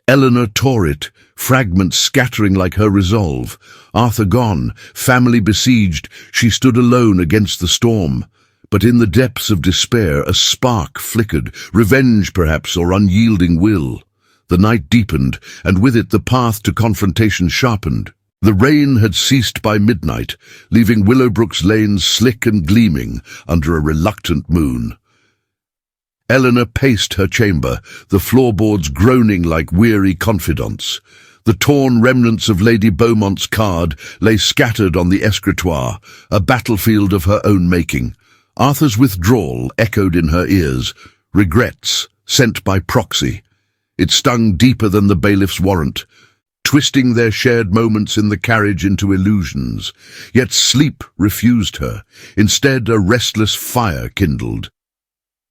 Eleanor tore it, fragments scattering like her resolve. Arthur gone, family besieged, she stood alone against the storm. But in the depths of despair, a spark flickered, revenge perhaps, or unyielding will. The night deepened, and with it the path to confrontation sharpened. The rain had ceased by midnight, leaving Willowbrook's lanes slick and gleaming under a reluctant moon. Eleanor paced her chamber, the floorboards groaning like weary confidants. The torn remnants of Lady Beaumont's card lay scattered on the escritoire, a battlefield of her own making. Arthur's withdrawal echoed in her ears, regrets sent by proxy. It stung deeper than the bailiff's warrant, twisting their shared moments in the carriage into illusions. Yet sleep refused her. Instead, a restless fire kindled.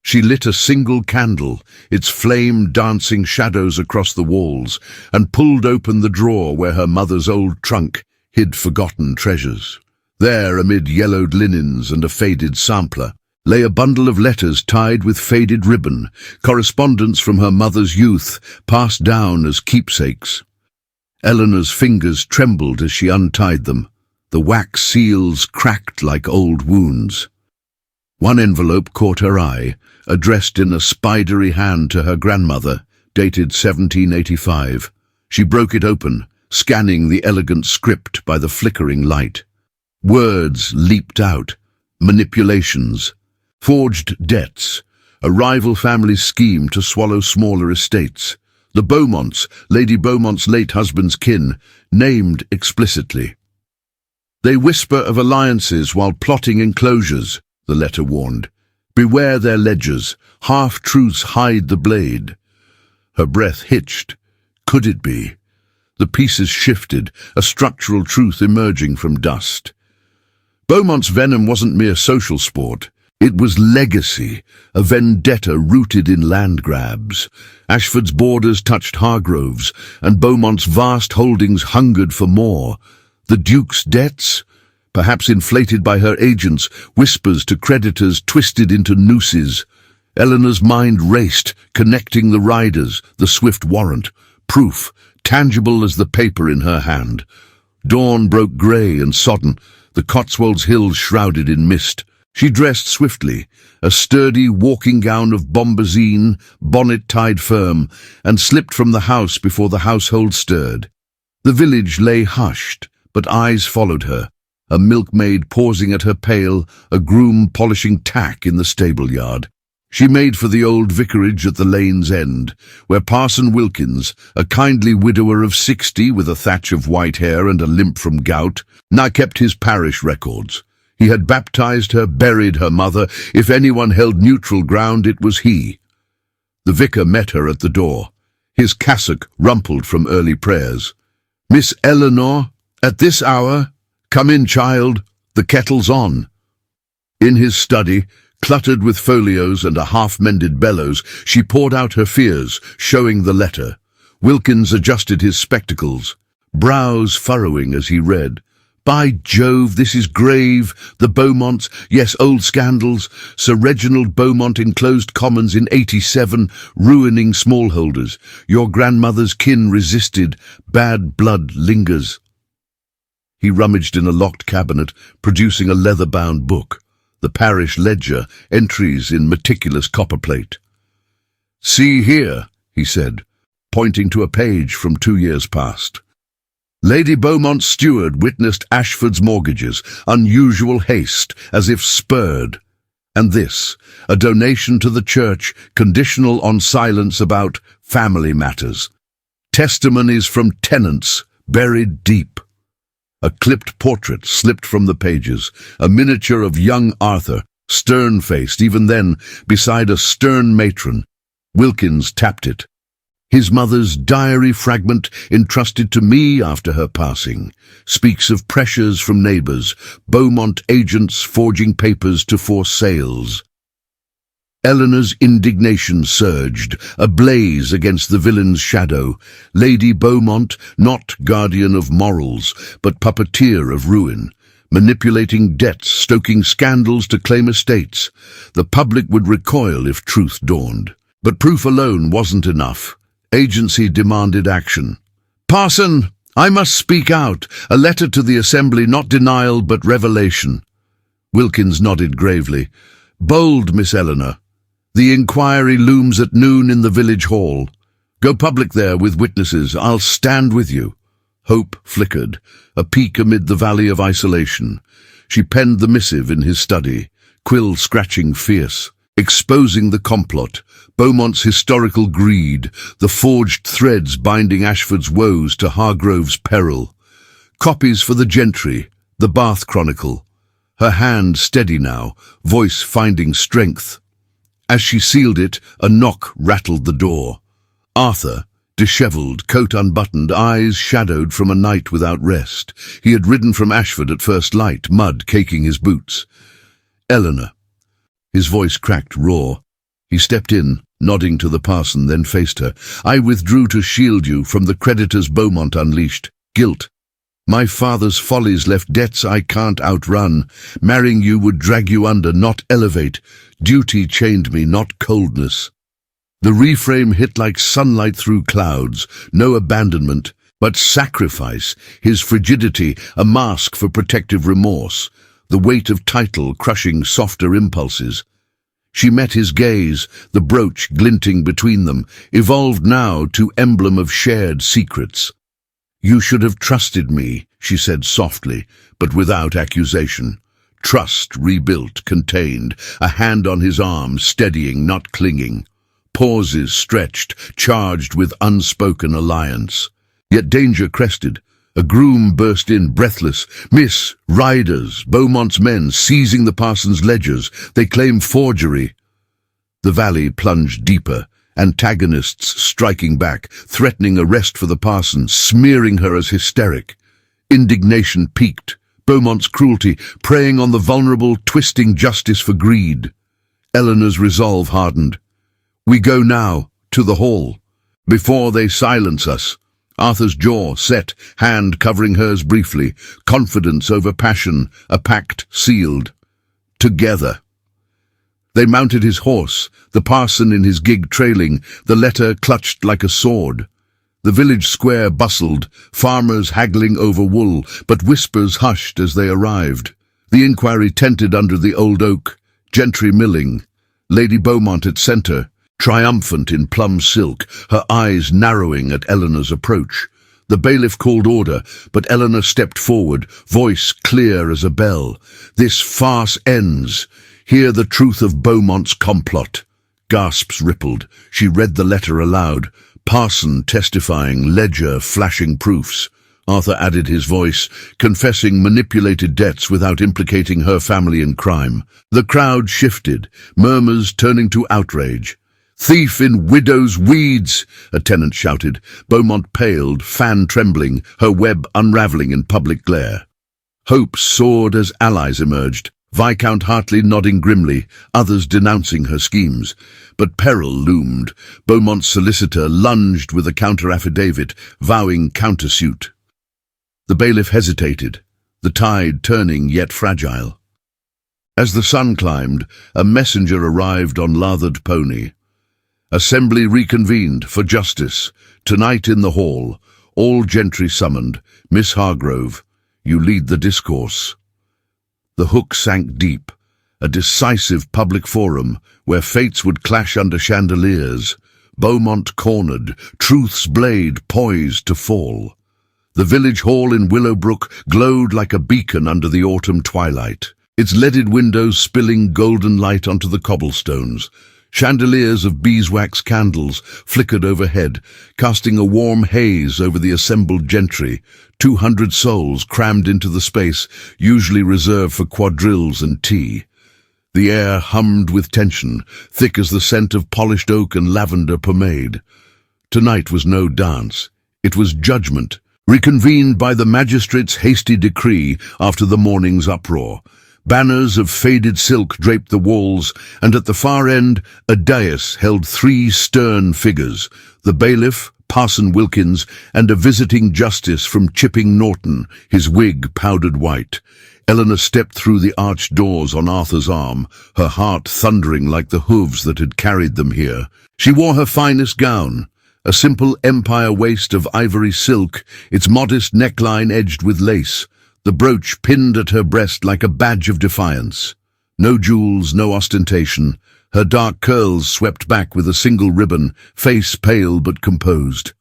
She lit a single candle, its flame dancing shadows across the walls, and pulled open the drawer where her mother's old trunk hid forgotten treasures. There, amid yellowed linens and a faded sampler, lay a bundle of letters tied with faded ribbon, correspondence from her mother's youth, passed down as keepsakes. Eleanor's fingers trembled as she untied them. The wax seals cracked like old wounds. One envelope caught her eye, addressed in a spidery hand to her grandmother, dated 1785. She broke it open, scanning the elegant script by the flickering light. Words leaped out, manipulations, forged debts, a rival family's scheme to swallow smaller estates. The Beaumonts, Lady Beaumont's late husband's kin, named explicitly. "They whisper of alliances while plotting enclosures," the letter warned. "Beware their ledgers, half-truths hide the blade." Her breath hitched. Could it be? The pieces shifted, a structural truth emerging from dust. Beaumont's venom wasn't mere social sport. It was legacy, a vendetta rooted in land grabs. Ashford's borders touched Hargrove's, and Beaumont's vast holdings hungered for more. The Duke's debts, perhaps inflated by her agents, whispers to creditors twisted into nooses. Eleanor's mind raced, connecting the riders, the swift warrant, proof, tangible as the paper in her hand. Dawn broke grey and sodden, the Cotswolds hills shrouded in mist. She dressed swiftly, a sturdy walking gown of bombazine, bonnet tied firm, and slipped from the house before the household stirred. The village lay hushed, but eyes followed her, a milkmaid pausing at her pail, a groom polishing tack in the stable yard. She made for the old vicarage at the lane's end, where Parson Wilkins, a kindly widower of 60 with a thatch of white hair and a limp from gout, now kept his parish records. He had baptized her, buried her mother. If anyone held neutral ground, it was he. The vicar met her at the door, his cassock rumpled from early prayers. "Miss Eleanor, at this hour? Come in, child, the kettle's on." In his study, cluttered with folios and a half-mended bellows, she poured out her fears, showing the letter. Wilkins adjusted his spectacles, brows furrowing as he read. "By Jove, this is grave. The Beaumonts, yes, old scandals. Sir Reginald Beaumont enclosed commons in 87, ruining smallholders. Your grandmother's kin resisted. Bad blood lingers." He rummaged in a locked cabinet, producing a leather-bound book. The parish ledger, entries in meticulous copperplate. "See here," he said, pointing to a page from 2 years past. "Lady Beaumont's steward witnessed Ashford's mortgages, unusual haste, as if spurred. And this, a donation to the church, conditional on silence about family matters. Testimonies from tenants, buried deep." A clipped portrait slipped from the pages, a miniature of young Arthur, stern-faced even then, beside a stern matron. Wilkins tapped it. "His mother's diary fragment, entrusted to me after her passing, speaks of pressures from neighbours, Beaumont agents forging papers to force sales." Eleanor's indignation surged, ablaze against the villain's shadow. Lady Beaumont, not guardian of morals, but puppeteer of ruin, manipulating debts, stoking scandals to claim estates. The public would recoil if truth dawned. But proof alone wasn't enough. Agency demanded action. "Parson, I must speak out. A letter to the Assembly, not denial but revelation." Wilkins nodded gravely. "Bold, Miss Eleanor. The inquiry looms at noon in the village hall. Go public there with witnesses. I'll stand with you." Hope flickered, a peak amid the valley of isolation. She penned the missive in his study, quill scratching fierce, exposing the complot, Beaumont's historical greed, the forged threads binding Ashford's woes to Hargrove's peril. Copies for the gentry, the Bath Chronicle. Her hand steady now, voice finding strength. As she sealed it, a knock rattled the door. Arthur, dishevelled, coat unbuttoned, eyes shadowed from a night without rest. He had ridden from Ashford at first light, mud caking his boots. "Eleanor." His voice cracked raw. He stepped in, nodding to the parson, then faced her. "I withdrew to shield you from the creditors Beaumont unleashed. Guilt. My father's follies left debts I can't outrun. Marrying you would drag you under, not elevate. Duty chained me, not coldness." The reframe hit like sunlight through clouds. No abandonment, but sacrifice. His frigidity, a mask for protective remorse. The weight of title crushing softer impulses. She met his gaze, the brooch glinting between them, evolved now to emblem of shared secrets. "You should have trusted me," she said softly, but without accusation. Trust rebuilt, contained, a hand on his arm, steadying, not clinging. Pauses stretched, charged with unspoken alliance. Yet danger crested. A groom burst in, breathless. "Miss, riders, Beaumont's men, seizing the parson's ledgers. They claim forgery." The valley plunged deeper, antagonists striking back, threatening arrest for the parson, smearing her as hysteric. Indignation peaked. Beaumont's cruelty, preying on the vulnerable, twisting justice for greed. Eleanor's resolve hardened. "We go now, to the hall, before they silence us." Arthur's jaw set, hand covering hers briefly, confidence over passion, a pact sealed. Together. They mounted his horse, the parson in his gig trailing, the letter clutched like a sword. The village square bustled, farmers haggling over wool, but whispers hushed as they arrived. The inquiry tented under the old oak, gentry milling, Lady Beaumont at centre, triumphant in plum silk, her eyes narrowing at Eleanor's approach. The bailiff called order, but Eleanor stepped forward, voice clear as a bell. "This farce ends. Hear the truth of Beaumont's complot." Gasps rippled. She read the letter aloud. Parson testifying, ledger flashing proofs. Arthur added his voice, confessing manipulated debts without implicating her family in crime. The crowd shifted, murmurs turning to outrage. "Thief in widow's weeds!" a tenant shouted. Beaumont paled, fan trembling, her web unravelling in public glare. Hopes soared as allies emerged, Viscount Hartley nodding grimly, others denouncing her schemes. But peril loomed. Beaumont's solicitor lunged with a counter-affidavit, vowing countersuit. The bailiff hesitated, the tide turning yet fragile. As the sun climbed, a messenger arrived on lathered pony. Assembly reconvened for justice. Tonight in the hall, all gentry summoned. Miss Hargrove, you lead the discourse. The hook sank deep, a decisive public forum where fates would clash under chandeliers. Beaumont cornered, truth's blade poised to fall. The village hall in Willowbrook glowed like a beacon under the autumn twilight, its leaded windows spilling golden light onto the cobblestones. Chandeliers of beeswax candles flickered overhead, casting a warm haze over the assembled gentry, 200 souls crammed into the space usually reserved for quadrilles and tea. The air hummed with tension, thick as the scent of polished oak and lavender pomade. Tonight was no dance. It was judgment, reconvened by the magistrate's hasty decree after the morning's uproar. Banners of faded silk draped the walls, and at the far end, a dais held 3 stern figures, the bailiff, Parson Wilkins, and a visiting justice from Chipping Norton, his wig powdered white. Eleanor stepped through the arched doors on Arthur's arm, her heart thundering like the hooves that had carried them here. She wore her finest gown, a simple empire waist of ivory silk, its modest neckline edged with lace, the brooch pinned at her breast like a badge of defiance. No jewels, no ostentation, her dark curls swept back with a single ribbon, face pale but composed.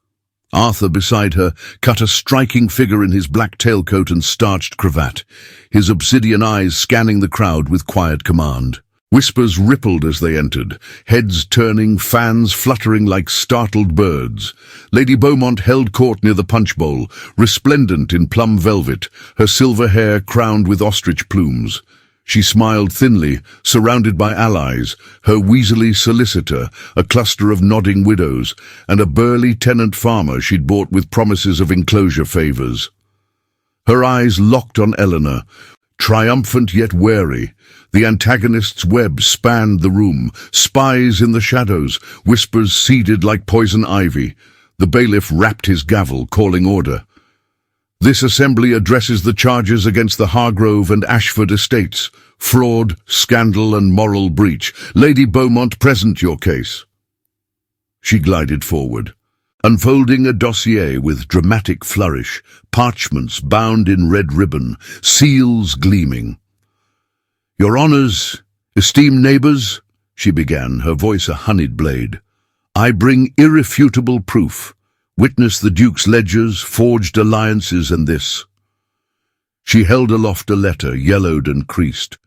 Arthur beside her cut a striking figure in his black tailcoat and starched cravat, his obsidian eyes scanning the crowd with quiet command. Whispers rippled as they entered, heads turning, fans fluttering like startled birds. Lady Beaumont held court near the punch bowl, resplendent in plum velvet, her silver hair crowned with ostrich plumes. She smiled thinly, surrounded by allies, her weaselly solicitor, a cluster of nodding widows, and a burly tenant farmer she'd bought with promises of enclosure favours. Her eyes locked on Eleanor, triumphant yet wary. The antagonist's web spanned the room, spies in the shadows, whispers seeded like poison ivy. The bailiff rapped his gavel, calling order. This assembly addresses the charges against the Hargrove and Ashford estates, fraud, scandal, and moral breach. Lady Beaumont, present your case. She glided forward, unfolding a dossier with dramatic flourish, parchments bound in red ribbon, seals gleaming. "Your Honours, esteemed neighbours," she began, her voice a honeyed blade, "I bring irrefutable proof. Witness the Duke's ledgers, forged alliances, and this." She held aloft a letter, yellowed and creased.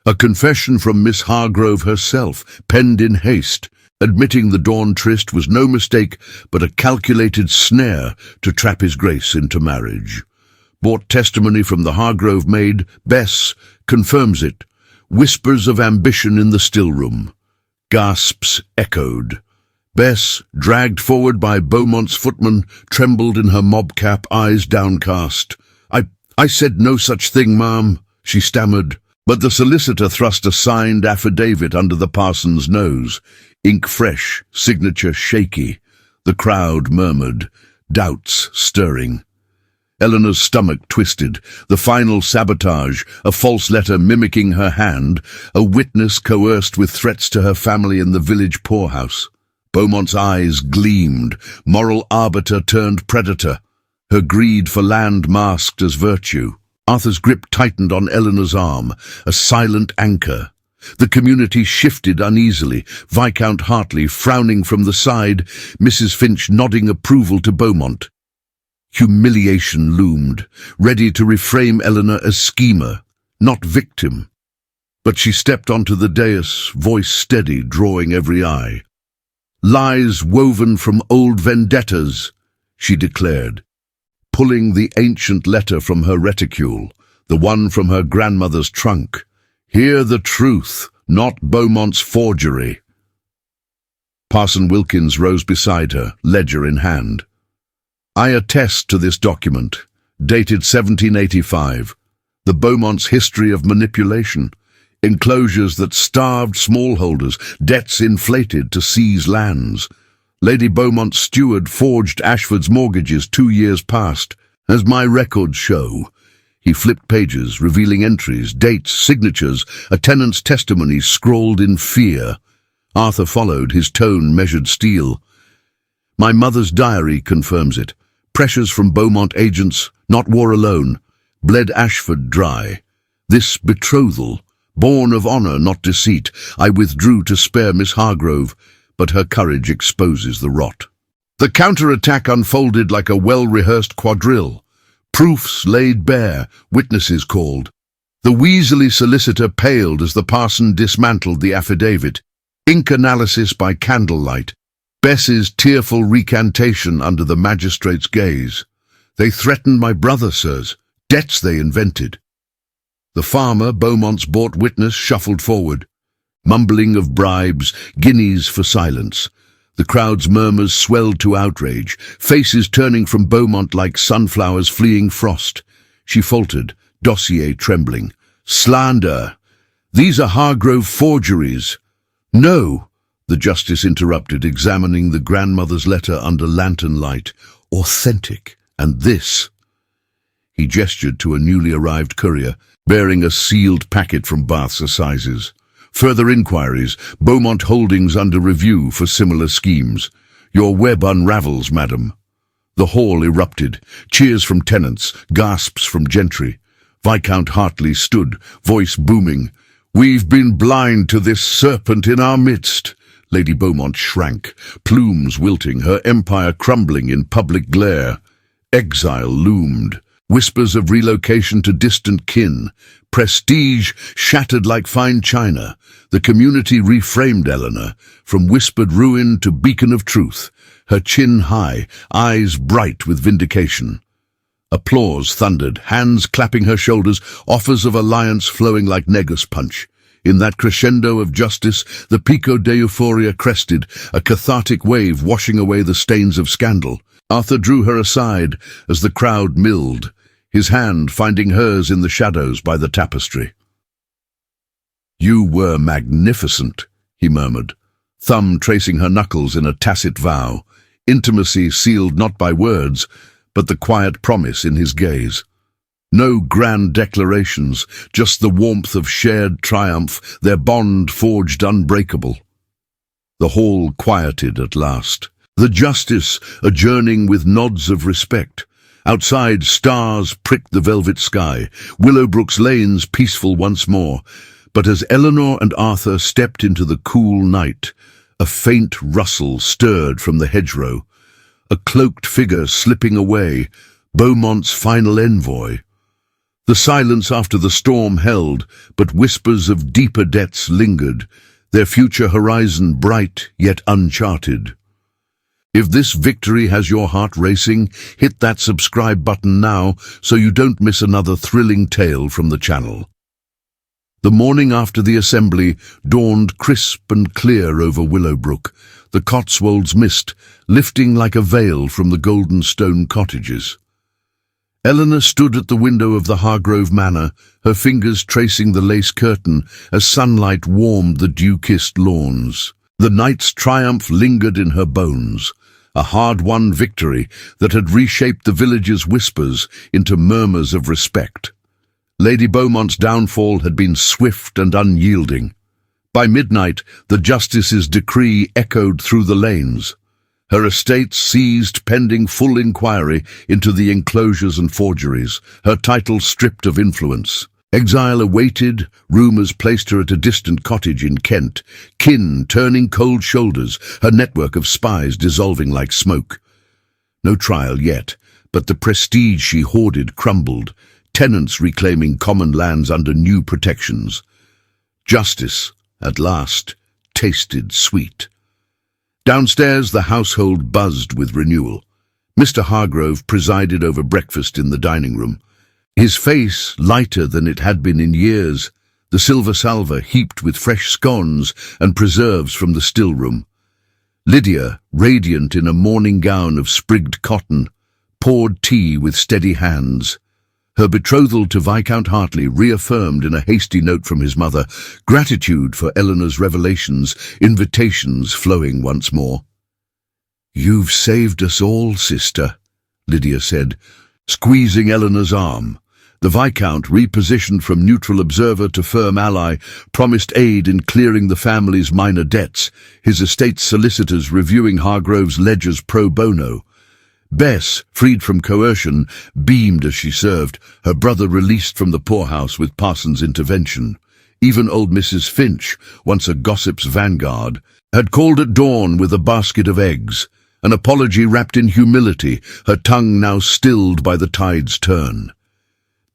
A confession from Miss Hargrove herself, penned in haste, admitting the dawn tryst was no mistake but a calculated snare to trap his grace into marriage. Bought testimony from the Hargrove maid, Bess, confirms it. Whispers of ambition in the still-room. Gasps echoed. Bess, dragged forward by Beaumont's footman, trembled in her mob-cap, eyes downcast. I said no such thing, ma'am," she stammered, but the solicitor thrust a signed affidavit under the parson's nose, ink fresh, signature shaky. The crowd murmured, doubts stirring. Eleanor's stomach twisted, the final sabotage, a false letter mimicking her hand, a witness coerced with threats to her family in the village poorhouse. Beaumont's eyes gleamed, moral arbiter turned predator, her greed for land masked as virtue. Arthur's grip tightened on Eleanor's arm, a silent anchor. The community shifted uneasily, Viscount Hartley frowning from the side, Mrs. Finch nodding approval to Beaumont. Humiliation loomed, ready to reframe Eleanor as schemer, not victim. But she stepped onto the dais, voice steady, drawing every eye. "Lies woven from old vendettas," she declared, pulling the ancient letter from her reticule, the one from her grandmother's trunk. "Hear the truth, not Beaumont's forgery." Parson Wilkins rose beside her, ledger in hand. "I attest to this document, dated 1785, the Beaumont's history of manipulation, enclosures that starved smallholders, debts inflated to seize lands. Lady Beaumont's steward forged Ashford's mortgages 2 years past, as my records show." He flipped pages, revealing entries, dates, signatures, a tenant's testimony scrawled in fear. Arthur followed, his tone measured steel. "My mother's diary confirms it. Pressures from Beaumont agents, not war alone, bled Ashford dry. This betrothal, born of honour, not deceit, I withdrew to spare Miss Hargrove, but her courage exposes the rot." The counter-attack unfolded like a well-rehearsed quadrille. Proofs laid bare, witnesses called. The Weasley solicitor paled as the parson dismantled the affidavit. Ink analysis by candlelight. Bess's tearful recantation under the magistrate's gaze. "They threatened my brother, sirs. Debts they invented." The farmer, Beaumont's bought witness, shuffled forward. Mumbling of bribes, guineas for silence. The crowd's murmurs swelled to outrage, faces turning from Beaumont like sunflowers fleeing frost. She faltered, dossier trembling. "Slander! These are Hargrove forgeries." "No," the justice interrupted, examining the grandmother's letter under lantern light. "Authentic. And this." He gestured to a newly arrived courier, bearing a sealed packet from Bath's Assizes. "Further inquiries, Beaumont Holdings under review for similar schemes. Your web unravels, madam." The hall erupted. Cheers from tenants, gasps from gentry. Viscount Hartley stood, voice booming. "We've been blind to this serpent in our midst." Lady Beaumont shrank, plumes wilting, her empire crumbling in public glare. Exile loomed. Whispers of relocation to distant kin. Prestige shattered like fine china. The community reframed Eleanor, from whispered ruin to beacon of truth, her chin high, eyes bright with vindication. Applause thundered, hands clapping her shoulders, offers of alliance flowing like negus punch. In that crescendo of justice, the pico de euphoria crested, a cathartic wave washing away the stains of scandal. Arthur drew her aside as the crowd milled, his hand finding hers in the shadows by the tapestry. "You were magnificent," he murmured, thumb tracing her knuckles in a tacit vow, intimacy sealed not by words, but the quiet promise in his gaze. No grand declarations, just the warmth of shared triumph, their bond forged unbreakable. The hall quieted at last, the justice adjourning with nods of respect. Outside, stars pricked the velvet sky, Willowbrook's lanes peaceful once more. But as Eleanor and Arthur stepped into the cool night, a faint rustle stirred from the hedgerow. A cloaked figure slipping away, Beaumont's final envoy. The silence after the storm held, but whispers of deeper debts lingered, their future horizon bright yet uncharted. If this victory has your heart racing, hit that subscribe button now so you don't miss another thrilling tale from the channel. The morning after the assembly dawned crisp and clear over Willowbrook, the Cotswolds mist lifting like a veil from the golden stone cottages. Eleanor stood at the window of the Hargrove Manor, her fingers tracing the lace curtain as sunlight warmed the dew-kissed lawns. The night's triumph lingered in her bones, a hard-won victory that had reshaped the village's whispers into murmurs of respect. Lady Beaumont's downfall had been swift and unyielding, By midnight, the justice's decree echoed through the lanes. Her estate seized pending full inquiry into the enclosures and forgeries, her title stripped of influence. Exile awaited, rumours placed her at a distant cottage in Kent, kin turning cold shoulders, her network of spies dissolving like smoke. No trial yet, but the prestige she hoarded crumbled, tenants reclaiming common lands under new protections. Justice, at last, tasted sweet. Downstairs the household buzzed with renewal. Mr. Hargrove presided over breakfast in the dining room. His face lighter than it had been in years, the silver salver heaped with fresh scones and preserves from the still room. Lydia, radiant in a morning gown of sprigged cotton, poured tea with steady hands. Her betrothal to Viscount Hartley reaffirmed in a hasty note from his mother gratitude for Eleanor's revelations, invitations flowing once more. "You've saved us all, sister," Lydia said, squeezing Eleanor's arm. The Viscount, repositioned from neutral observer to firm ally, promised aid in clearing the family's minor debts, his estate's solicitors reviewing Hargrove's ledgers pro bono. Bess, freed from coercion, beamed as she served, her brother released from the poorhouse with Parsons' intervention. Even old Mrs. Finch, once a gossip's vanguard, had called at dawn with a basket of eggs, an apology wrapped in humility, her tongue now stilled by the tide's turn.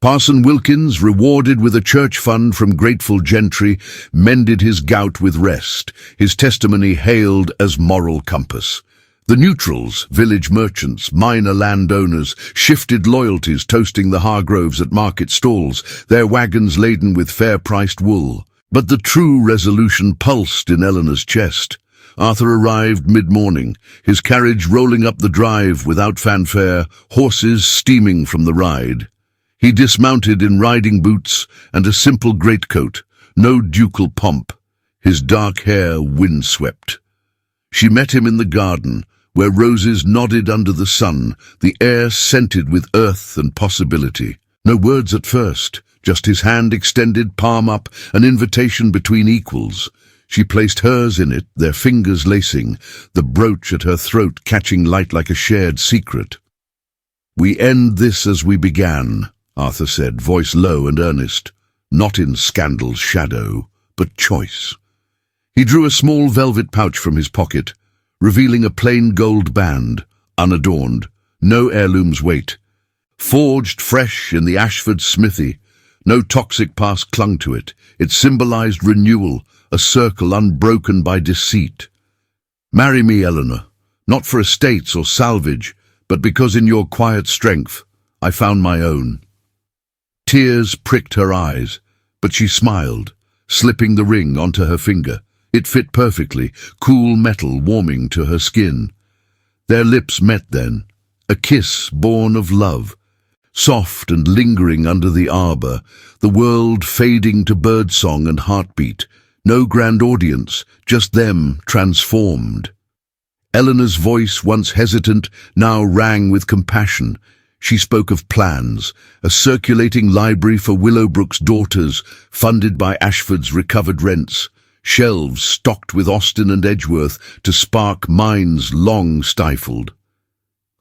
Parson Wilkins, rewarded with a church fund from grateful gentry, mended his gout with rest, his testimony hailed as moral compass. The neutrals, village merchants, minor landowners, shifted loyalties toasting the Hargroves at market stalls, their wagons laden with fair-priced wool. But the true resolution pulsed in Eleanor's chest. Arthur arrived mid-morning, his carriage rolling up the drive without fanfare, horses steaming from the ride. He dismounted in riding boots and a simple greatcoat, no ducal pomp, his dark hair windswept. She met him in the garden, where roses nodded under the sun, the air scented with earth and possibility. No words at first, just his hand extended, palm up, an invitation between equals. She placed hers in it, their fingers lacing, the brooch at her throat catching light like a shared secret. "We end this as we began," Arthur said, voice low and earnest, not in scandal's shadow, but choice. He drew a small velvet pouch from his pocket, revealing a plain gold band, unadorned, no heirloom's weight. Forged fresh in the Ashford smithy, no toxic past clung to it. It symbolized renewal, a circle unbroken by deceit. "Marry me, Eleanor, not for estates or salvage, but because in your quiet strength I found my own." Tears pricked her eyes, but she smiled, slipping the ring onto her finger. It fit perfectly, cool metal warming to her skin. Their lips met then, a kiss born of love, soft and lingering under the arbor, the world fading to birdsong and heartbeat, no grand audience, just them transformed. Eleanor's voice, once hesitant, now rang with compassion. She spoke of plans, a circulating library for Willowbrook's daughters, funded by Ashford's recovered rents, shelves stocked with Austen and Edgeworth to spark minds long stifled.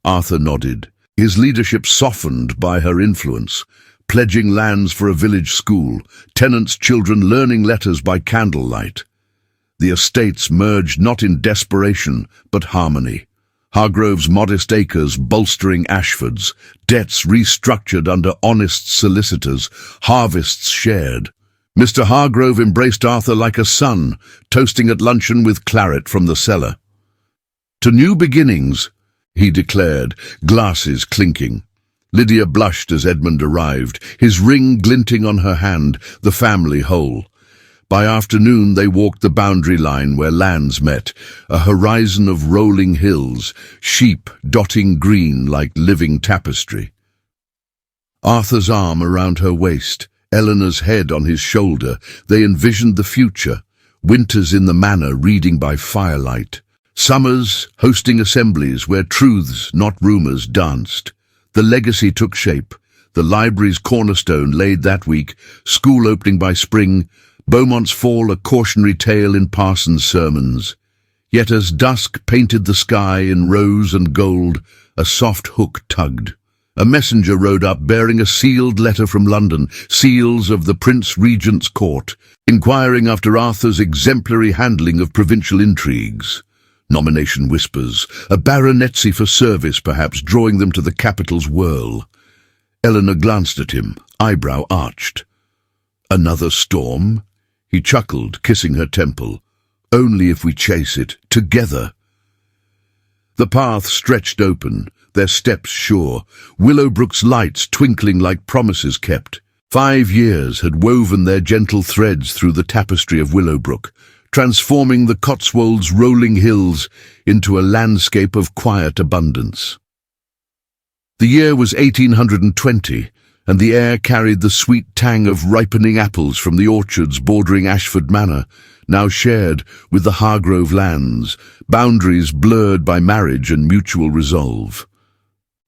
Arthur nodded, his leadership softened by her influence, pledging lands for a village school, tenants' children learning letters by candlelight. The estates merged not in desperation, but harmony. Hargrove's modest acres bolstering Ashford's, debts restructured under honest solicitors, harvests shared. Mr. Hargrove embraced Arthur like a son, toasting at luncheon with claret from the cellar. "To new beginnings," he declared, glasses clinking. Lydia blushed as Edmund arrived, his ring glinting on her hand, the family whole. By afternoon they walked the boundary line where lands met, a horizon of rolling hills, sheep dotting green like living tapestry. Arthur's arm around her waist, Eleanor's head on his shoulder, they envisioned the future, winters in the manor reading by firelight, summers hosting assemblies where truths, not rumours, danced. The legacy took shape, the library's cornerstone laid that week, school opening by spring, Beaumont's fall a cautionary tale in parsons' sermons. Yet as dusk painted the sky in rose and gold, a soft hook tugged. A messenger rode up bearing a sealed letter from London, seals of the Prince Regent's court, inquiring after Arthur's exemplary handling of provincial intrigues. Nomination whispers, a baronetcy for service perhaps, drawing them to the capital's whirl. Eleanor glanced at him, eyebrow arched. Another storm? He chuckled, kissing her temple. Only if we chase it, together. The path stretched open, their steps sure, Willowbrook's lights twinkling like promises kept. 5 years had woven their gentle threads through the tapestry of Willowbrook, transforming the Cotswolds' rolling hills into a landscape of quiet abundance. The year was 1820, and the air carried the sweet tang of ripening apples from the orchards bordering Ashford Manor, now shared with the Hargrove lands, boundaries blurred by marriage and mutual resolve.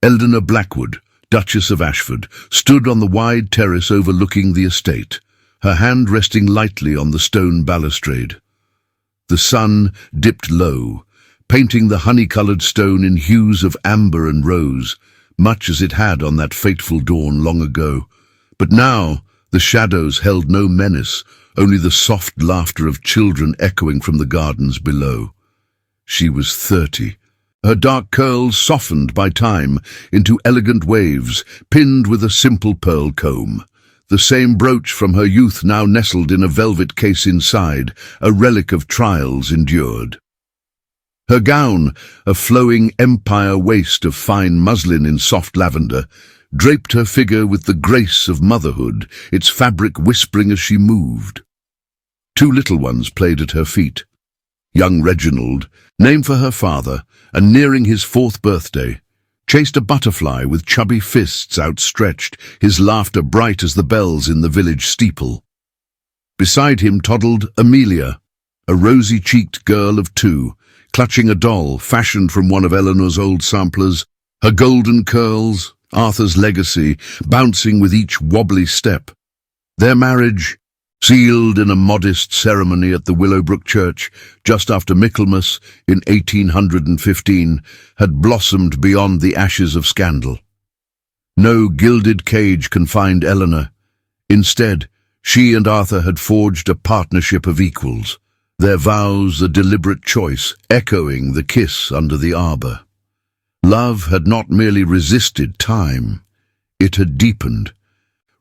Eleanor Blackwood, Duchess of Ashford, stood on the wide terrace overlooking the estate, her hand resting lightly on the stone balustrade. The sun dipped low, painting the honey-coloured stone in hues of amber and rose, much as it had on that fateful dawn long ago. But now the shadows held no menace, only the soft laughter of children echoing from the gardens below. She was 30. Her dark curls softened by time into elegant waves, pinned with a simple pearl comb. The same brooch from her youth now nestled in a velvet case inside, a relic of trials endured. Her gown, a flowing empire waist of fine muslin in soft lavender, draped her figure with the grace of motherhood, its fabric whispering as she moved. 2 little ones played at her feet. Young Reginald, named for her father, and nearing his 4th birthday, chased a butterfly with chubby fists outstretched, his laughter bright as the bells in the village steeple. Beside him toddled Amelia, a rosy-cheeked girl of 2, clutching a doll fashioned from one of Eleanor's old samplers, her golden curls, Arthur's legacy, bouncing with each wobbly step. Their marriage, sealed in a modest ceremony at the Willowbrook Church just after Michaelmas in 1815, had blossomed beyond the ashes of scandal. No gilded cage confined Eleanor. Instead, she and Arthur had forged a partnership of equals, their vows a deliberate choice, echoing the kiss under the arbour. Love had not merely resisted time, it had deepened.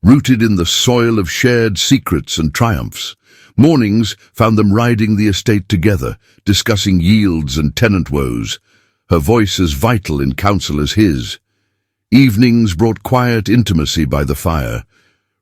Rooted in the soil of shared secrets and triumphs, mornings found them riding the estate together, discussing yields and tenant woes, her voice as vital in counsel as his. Evenings brought quiet intimacy by the fire.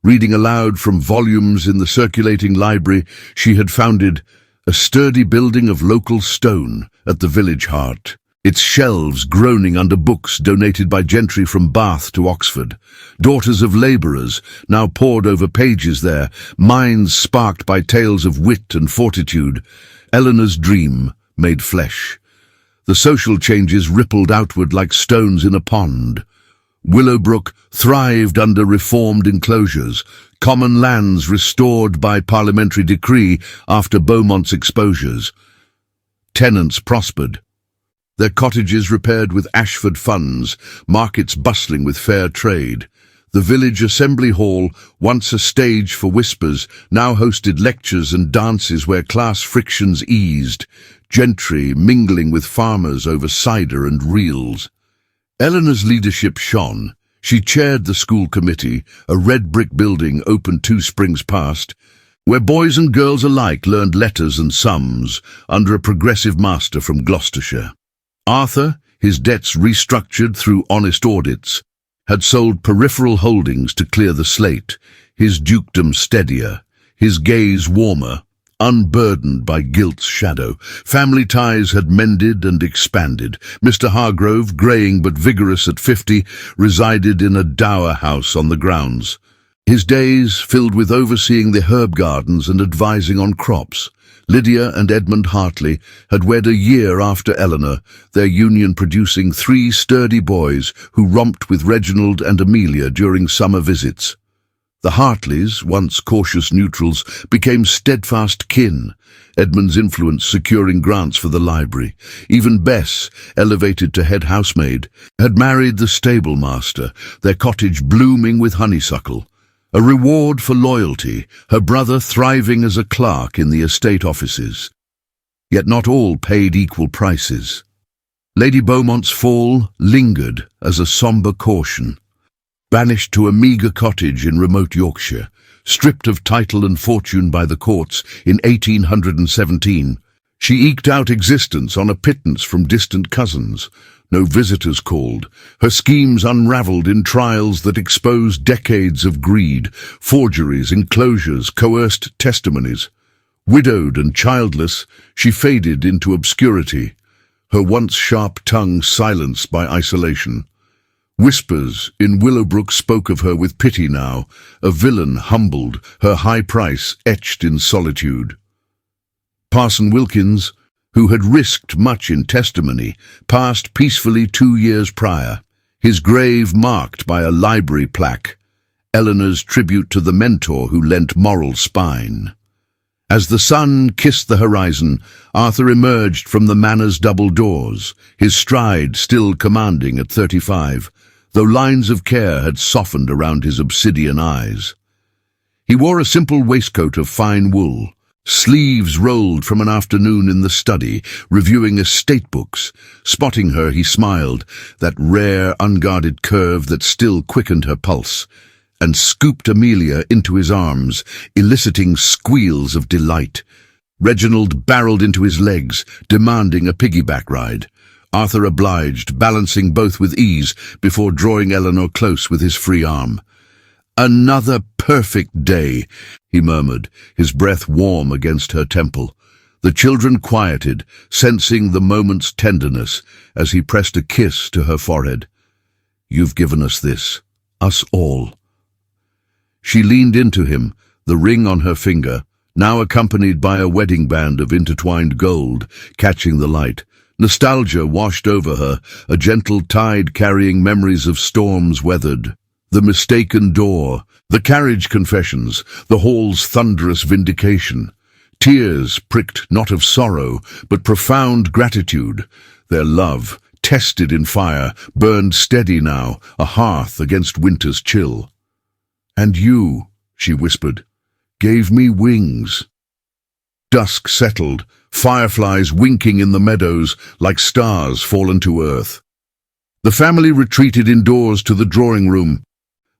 Reading aloud from volumes in the circulating library she had founded, a sturdy building of local stone at the village heart, its shelves groaning under books donated by gentry from Bath to Oxford. Daughters of labourers now pored over pages there, minds sparked by tales of wit and fortitude. Eleanor's dream made flesh. The social changes rippled outward like stones in a pond. Willowbrook thrived under reformed enclosures, common lands restored by parliamentary decree after Beaumont's exposures. Tenants prospered, their cottages repaired with Ashford funds, markets bustling with fair trade. The village assembly hall, once a stage for whispers, now hosted lectures and dances where class frictions eased, gentry mingling with farmers over cider and reels. Eleanor's leadership shone. She chaired the school committee, a red brick building opened 2 springs past, where boys and girls alike learned letters and sums under a progressive master from Gloucestershire. Arthur, his debts restructured through honest audits, had sold peripheral holdings to clear the slate, his dukedom steadier, his gaze warmer, unburdened by guilt's shadow. Family ties had mended and expanded. Mr. Hargrove, greying but vigorous at 50, resided in a dower house on the grounds, his days filled with overseeing the herb gardens and advising on crops. Lydia and Edmund Hartley had wed a year after Eleanor, their union producing 3 sturdy boys who romped with Reginald and Amelia during summer visits. The Hartleys, once cautious neutrals, became steadfast kin, Edmund's influence securing grants for the library. Even Bess, elevated to head housemaid, had married the stable master, their cottage blooming with honeysuckle. A reward for loyalty, her brother thriving as a clerk in the estate offices. Yet not all paid equal prices. Lady Beaumont's fall lingered as a sombre caution. Banished to a meagre cottage in remote Yorkshire, stripped of title and fortune by the courts in 1817, she eked out existence on a pittance from distant cousins. No visitors called, her schemes unravelled in trials that exposed decades of greed, forgeries, enclosures, coerced testimonies. Widowed and childless, she faded into obscurity, her once sharp tongue silenced by isolation. Whispers in Willowbrook spoke of her with pity now, a villain humbled, her high price etched in solitude. Parson Wilkins, who had risked much in testimony, passed peacefully 2 years prior, his grave marked by a library plaque, Eleanor's tribute to the mentor who lent moral spine. As the sun kissed the horizon, Arthur emerged from the manor's double doors, his stride still commanding at 35, though lines of care had softened around his obsidian eyes. He wore a simple waistcoat of fine wool, sleeves rolled from an afternoon in the study, reviewing estate books. Spotting her, he smiled, that rare, unguarded curve that still quickened her pulse, and scooped Amelia into his arms, eliciting squeals of delight. Reginald barreled into his legs, demanding a piggyback ride. Arthur obliged, balancing both with ease before drawing Eleanor close with his free arm. "Another perfect day," he murmured, his breath warm against her temple. The children quieted, sensing the moment's tenderness as he pressed a kiss to her forehead. "You've given us this, us all." She leaned into him, the ring on her finger, now accompanied by a wedding band of intertwined gold, catching the light. Nostalgia washed over her, a gentle tide carrying memories of storms weathered. The mistaken door, the carriage confessions, the hall's thunderous vindication. Tears pricked not of sorrow, but profound gratitude. Their love, tested in fire, burned steady now, a hearth against winter's chill. "And you," she whispered, "gave me wings." Dusk settled, fireflies winking in the meadows like stars fallen to earth. The family retreated indoors to the drawing room,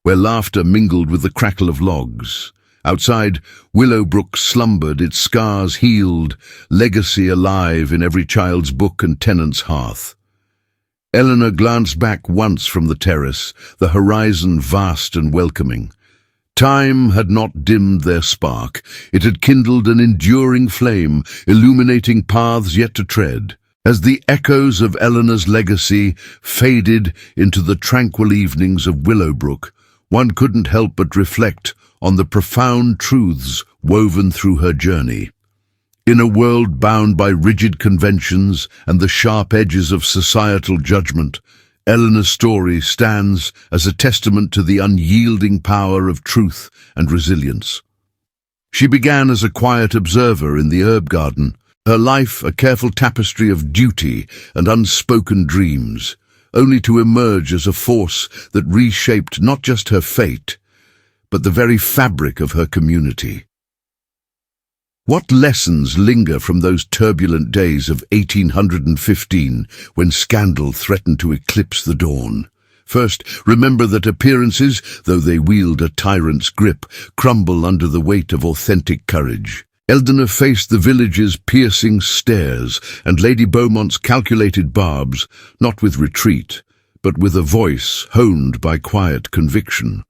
where laughter mingled with the crackle of logs. Outside, Willowbrook slumbered, its scars healed, legacy alive in every child's book and tenant's hearth. Eleanor glanced back once from the terrace, the horizon vast and welcoming. Time had not dimmed their spark. It had kindled an enduring flame, illuminating paths yet to tread. As the echoes of Eleanor's legacy faded into the tranquil evenings of Willowbrook, one couldn't help but reflect on the profound truths woven through her journey. In a world bound by rigid conventions and the sharp edges of societal judgment, Eleanor's story stands as a testament to the unyielding power of truth and resilience. She began as a quiet observer in the herb garden, her life a careful tapestry of duty and unspoken dreams, only to emerge as a force that reshaped not just her fate, but the very fabric of her community. What lessons linger from those turbulent days of 1815 when scandal threatened to eclipse the dawn? First, remember that appearances, though they wield a tyrant's grip, crumble under the weight of authentic courage. Eldona faced the village's piercing stares and Lady Beaumont's calculated barbs, not with retreat, but with a voice honed by quiet conviction.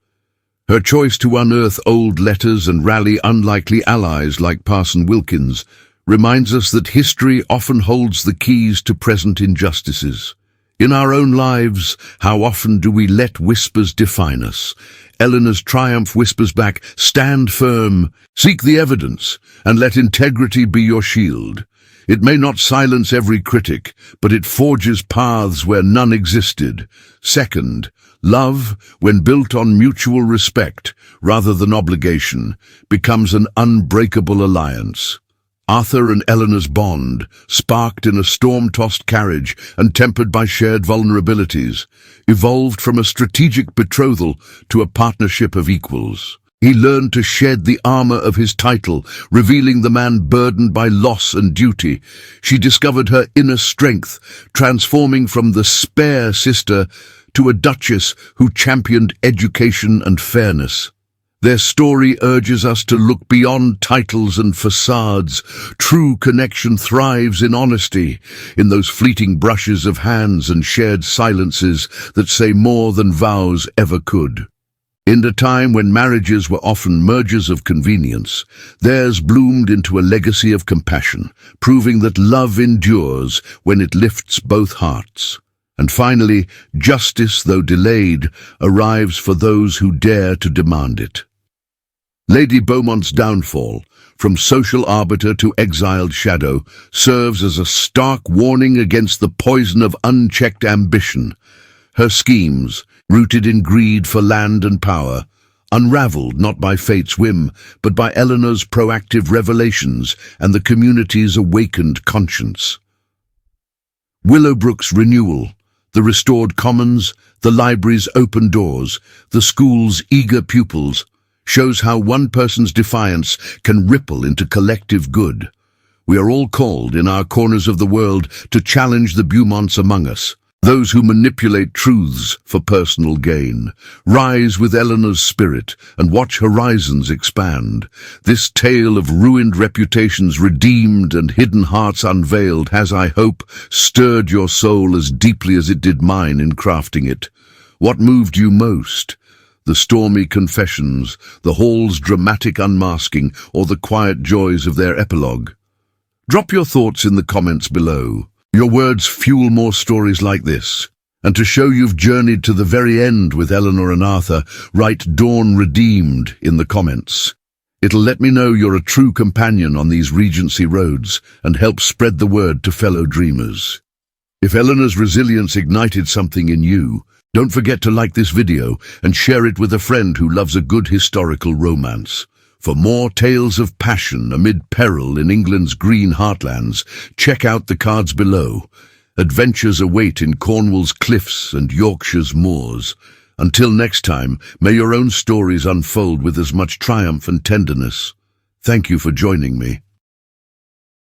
Her choice to unearth old letters and rally unlikely allies like Parson Wilkins reminds us that history often holds the keys to present injustices. In our own lives, how often do we let whispers define us? Eleanor's triumph whispers back, "Stand firm, seek the evidence, and let integrity be your shield." It may not silence every critic, but it forges paths where none existed. Second, love, when built on mutual respect rather than obligation, becomes an unbreakable alliance. Arthur and Eleanor's bond, sparked in a storm-tossed carriage and tempered by shared vulnerabilities, evolved from a strategic betrothal to a partnership of equals. He learned to shed the armor of his title, revealing the man burdened by loss and duty. She discovered her inner strength, transforming from the spare sister to a duchess who championed education and fairness. Their story urges us to look beyond titles and facades. True connection thrives in honesty, in those fleeting brushes of hands and shared silences that say more than vows ever could. In a time when marriages were often mergers of convenience, theirs bloomed into a legacy of compassion, proving that love endures when it lifts both hearts. And finally, justice, though delayed, arrives for those who dare to demand it. Lady Beaumont's downfall, from social arbiter to exiled shadow, serves as a stark warning against the poison of unchecked ambition. Her schemes, rooted in greed for land and power, unraveled not by fate's whim, but by Eleanor's proactive revelations and the community's awakened conscience. Willowbrook's renewal, the restored commons, the library's open doors, the school's eager pupils, shows how one person's defiance can ripple into collective good. We are all called, in our corners of the world, to challenge the Beaumonts among us, those who manipulate truths for personal gain. Rise with Eleanor's spirit and watch horizons expand. This tale of ruined reputations redeemed and hidden hearts unveiled has, I hope, stirred your soul as deeply as it did mine in crafting it. What moved you most? The stormy confessions, the hall's dramatic unmasking, or the quiet joys of their epilogue? Drop your thoughts in the comments below. Your words fuel more stories like this. And to show you've journeyed to the very end with Eleanor and Arthur, write "Dawn Redeemed" in the comments. It'll let me know you're a true companion on these Regency roads and help spread the word to fellow dreamers. If Eleanor's resilience ignited something in you, don't forget to like this video and share it with a friend who loves a good historical romance. For more tales of passion amid peril in England's green heartlands, check out the cards below. Adventures await in Cornwall's cliffs and Yorkshire's moors. Until next time, may your own stories unfold with as much triumph and tenderness. Thank you for joining me.